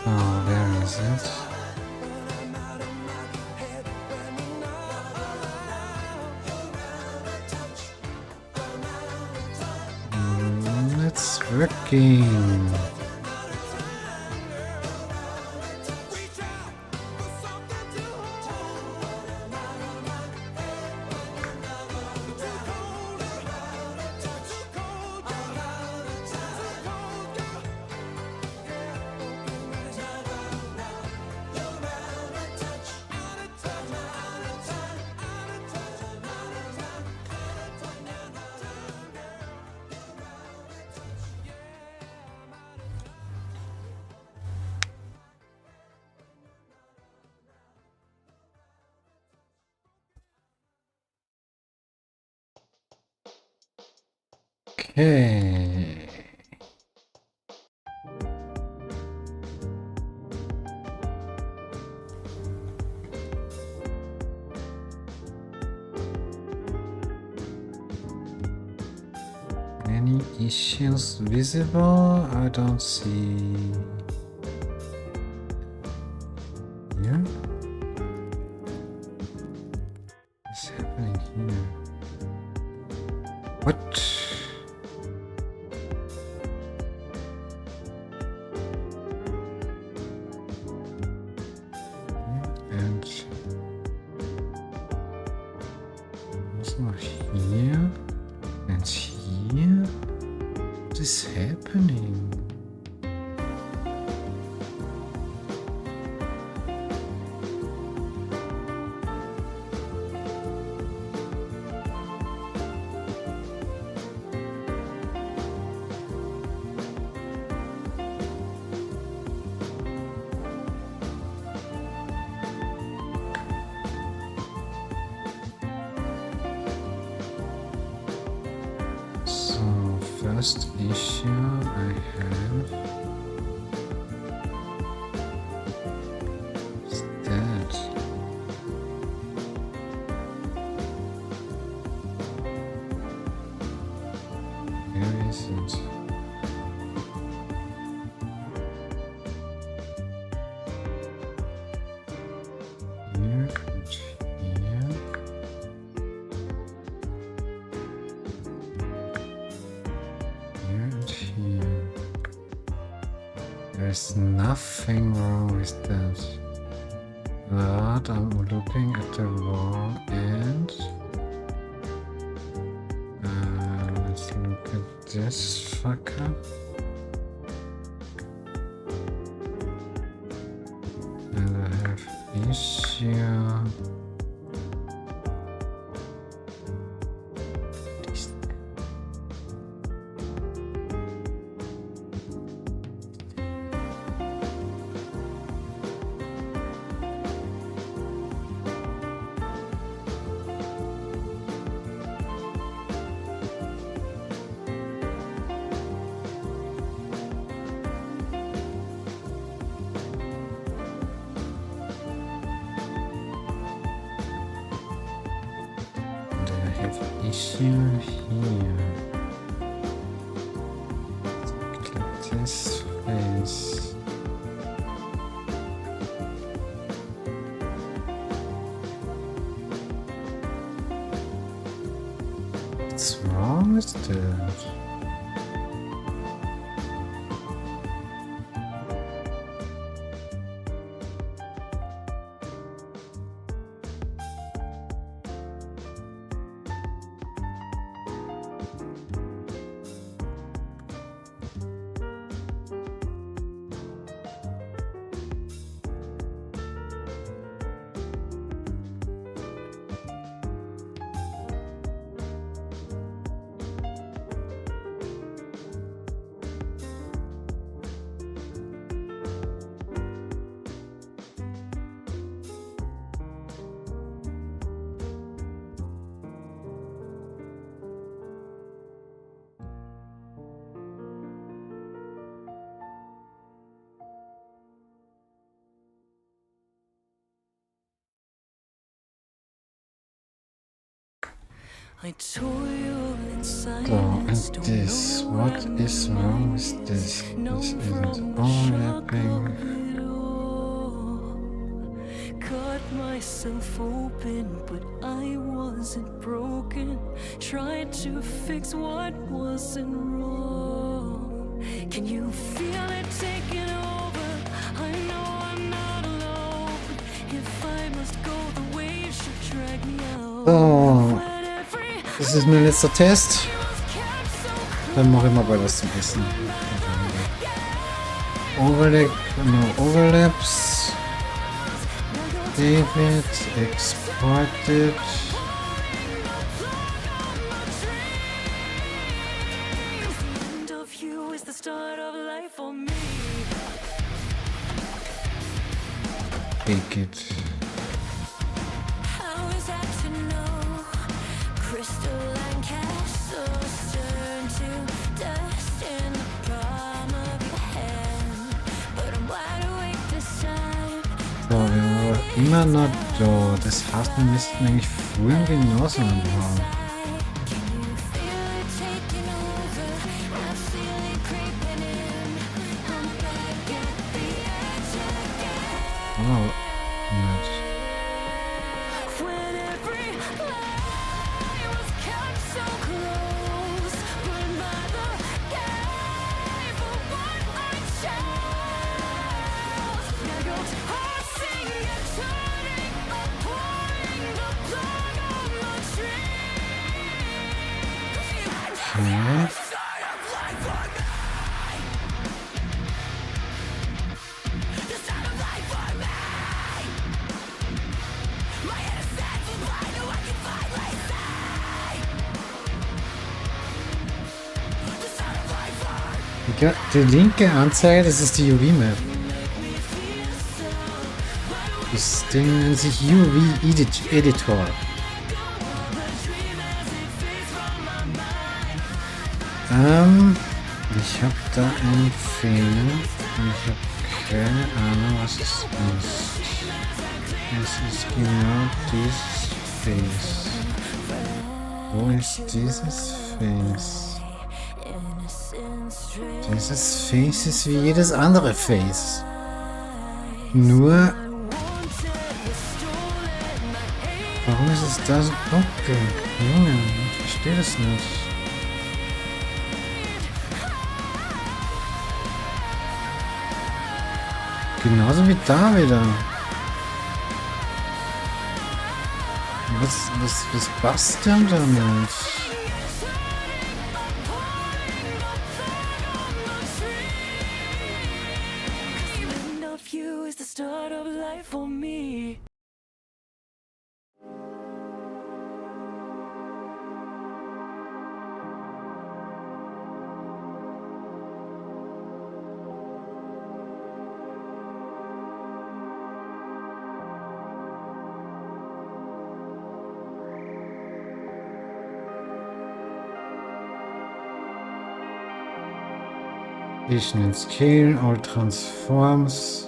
Oh, there is it. It's working. Okay. Any issues visible? I don't see. Here? What's happening here? What? And also here and here. What is happening? So first issue I have is that where is it? Here and here. Here and here. There's nothing wrong with that. But I'm looking at the wrong end. Let's look at this fucker. And I have issue. Issue here. Click this face. What's wrong with that? I toil in So, silence, and don't this. know What I'm is wrong with this? no This from isn't the shock overlapping. of it all. Cut myself open, but I wasn't broken. Tried to fix what wasn't wrong. Can you feel it taking over? I know I'm not alone. If I must go, the waves should drag me out. So, das ist mein letzter Test. Dann mache ich mal weiter zum Essen. Overlap, no overlaps. David, exported. End of you is the start of life for me. Bake it. How is that to know? Crystalline castles turn to dust in the palm of your hand. But I'm wide awake this time. So, wir haben aber immer noch da. Das heißt, wir müssten eigentlich vorhin genauso anhauen. Can you feel it taking over? I feel it creeping in. I'm back at the edge again. Oh, nicht. When every lie was kept so close, burned by the gate for what I chose. Now your heart singing and turning, pouring the blood on the tree. Okay. Start of life for me. The start of life for me. My innocence is blind, no one can finally see. The start of life for Ja, die linke Anzeige, das ist die UV-Map. Das Ding nennt sich UV-Editor. Ich habe da einen Fehler und ich habe keine Ahnung, was es ist. Es ist genau dieses Face. Wo ist dieses Face? Dieses Face ist wie jedes andere Face. Nur, warum ist es da so dunkel? Junge, ich verstehe das nicht. Genauso wie da wieder. Was passt denn damit? end of you is the start of life for me. Addition scale or transforms.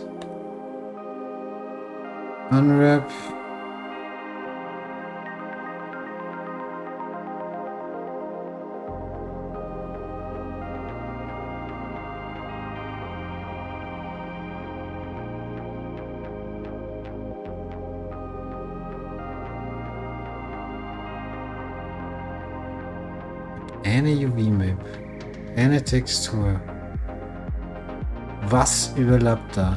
Unwrap. Eine UV-Map. Eine Textur. Was überlappt da?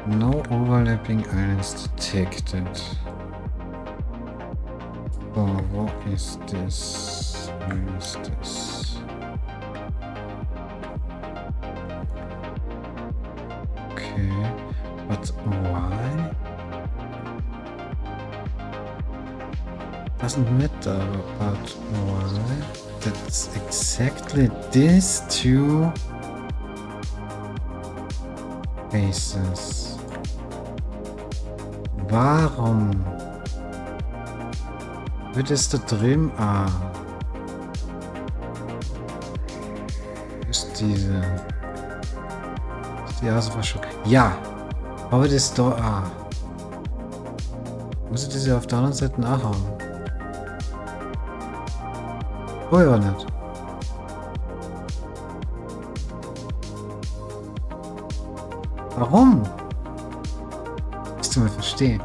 No overlapping islands detected. So, wo ist das? Wo ist das? Okay, but why? Doesn't matter, but why? That's exactly these two faces. Warum wird es da drüben? Ah. Wo ist diese? Ist die Außenverschau? Ja! Aber das da. Ah. Muss ich das ja auf der anderen Seite nachhauen? Oh ja, nicht. Warum? Musst du mal verstehen.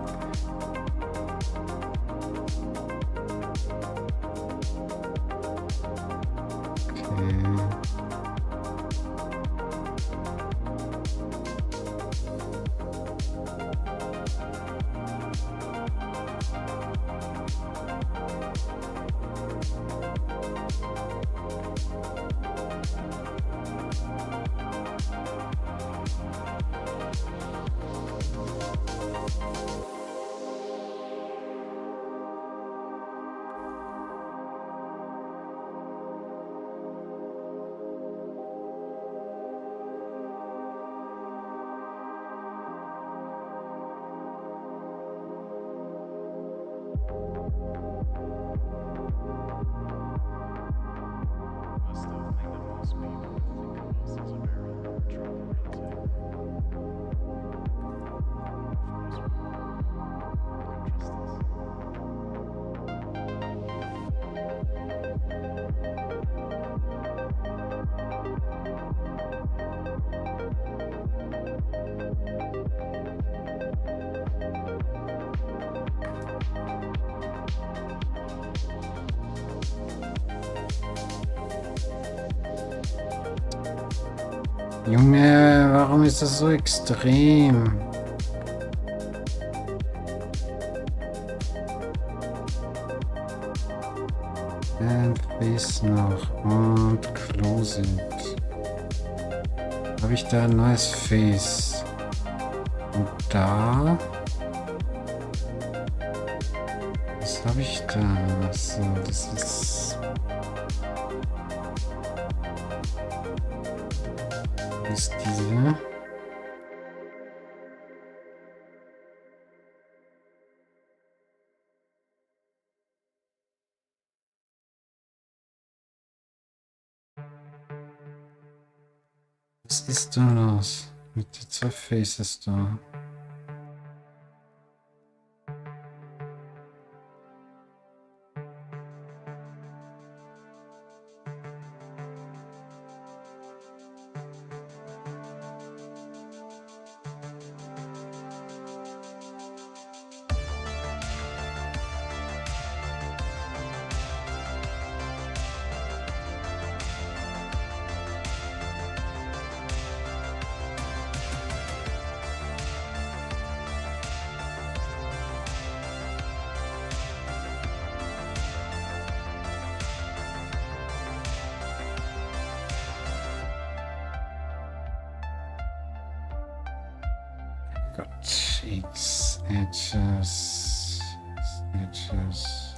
Okay. I still think that most people think of us as a very trauma-oriented. Of course, we don't trust us. Junge, warum ist das so extrem? And bis noch und close it. Habe ich da ein neues Face? Und da? Was habe ich da? So, das ist. Ist diese. Was ist da los mit den zwei Faces da? Got cheeks, edges, edges.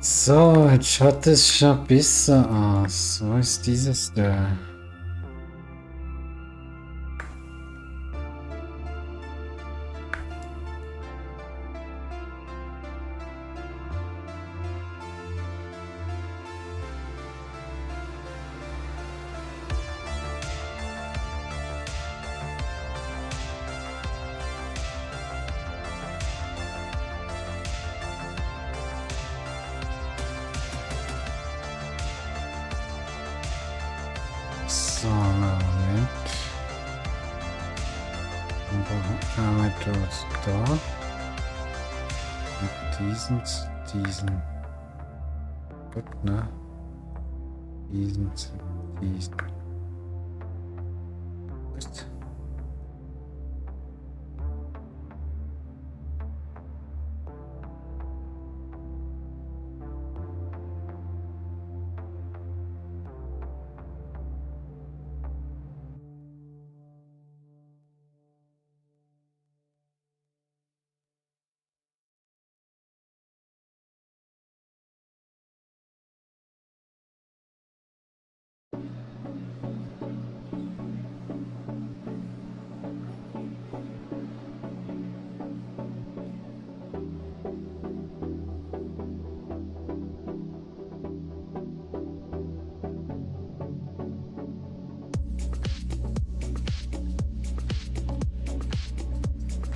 So, jetzt schaut es schon besser aus. Wo ist dieses da? So, Moment. Und dann haben wir dort da. Mit diesen. Gut, ne? Diesen. Gut.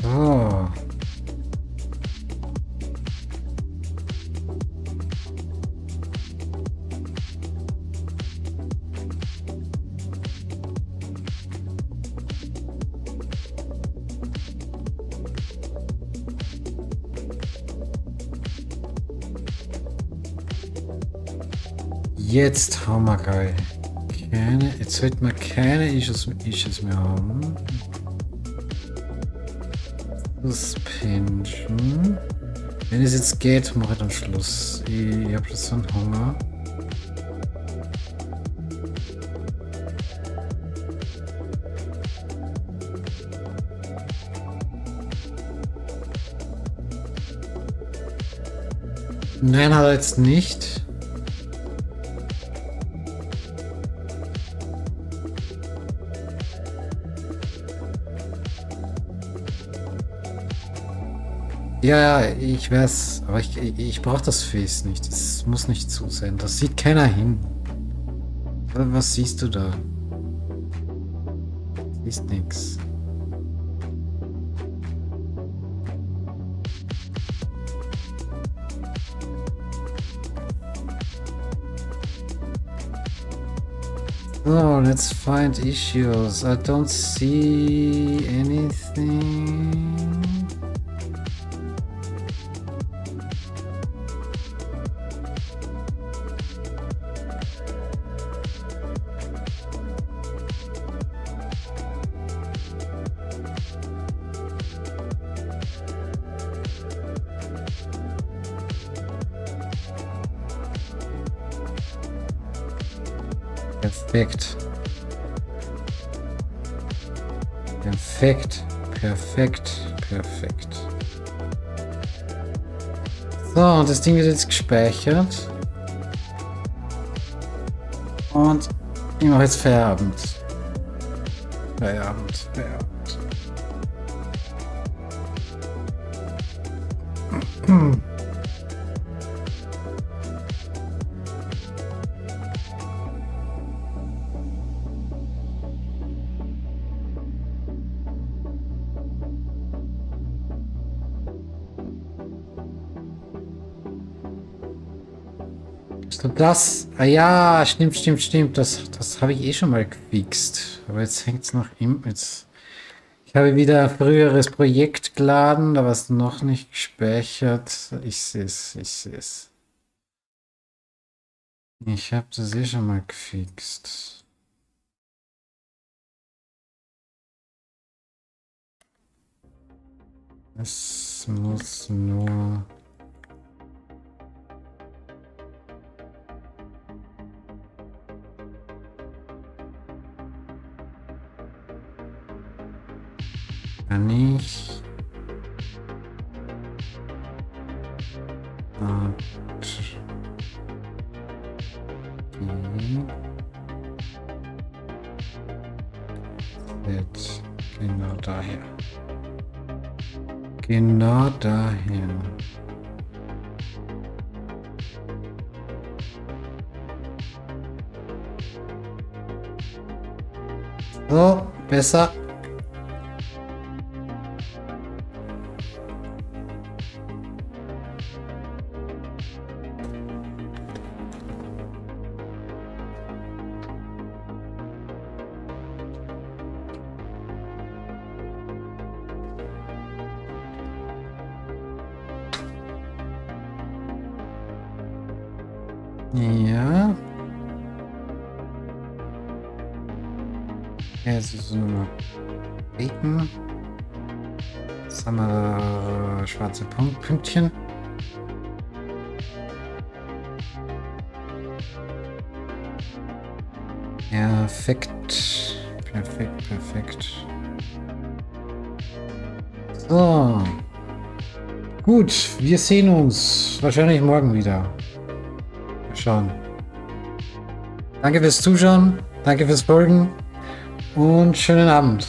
Oh. Jetzt haben wir geil. Jetzt sollten wir keine Issues mehr haben. Suspension. Wenn es jetzt geht, mache ich dann Schluss. Ich habe so einen Hunger. Nein, hat er jetzt nicht. Ja, ich weiß, aber ich brauche das Face nicht. Das muss nicht zu sein. Das sieht keiner hin. Was siehst du da? Siehst nix. So, let's find issues. I don't see anything. Perfekt. Perfekt. Perfekt. Perfekt. So, und das Ding wird jetzt gespeichert. Und ich mache jetzt Feierabend. Feierabend. Das, ja, stimmt. Das habe ich eh schon mal gefixt. Aber jetzt hängt es noch im. Ich habe wieder ein früheres Projekt geladen, da war es noch nicht gespeichert. Ich sehe es. Ich habe das eh schon mal gefixt. Es muss nur. Kann ich. Jetzt genau daher. Genau daher. So, besser. Ja. Jetzt ist es nur Bacon. Jetzt haben wir schwarze Pünktchen. Perfekt. Perfekt, perfekt. So. Gut, wir sehen uns wahrscheinlich morgen wieder. Mal schauen. Danke fürs Zuschauen, danke fürs Folgen und schönen Abend.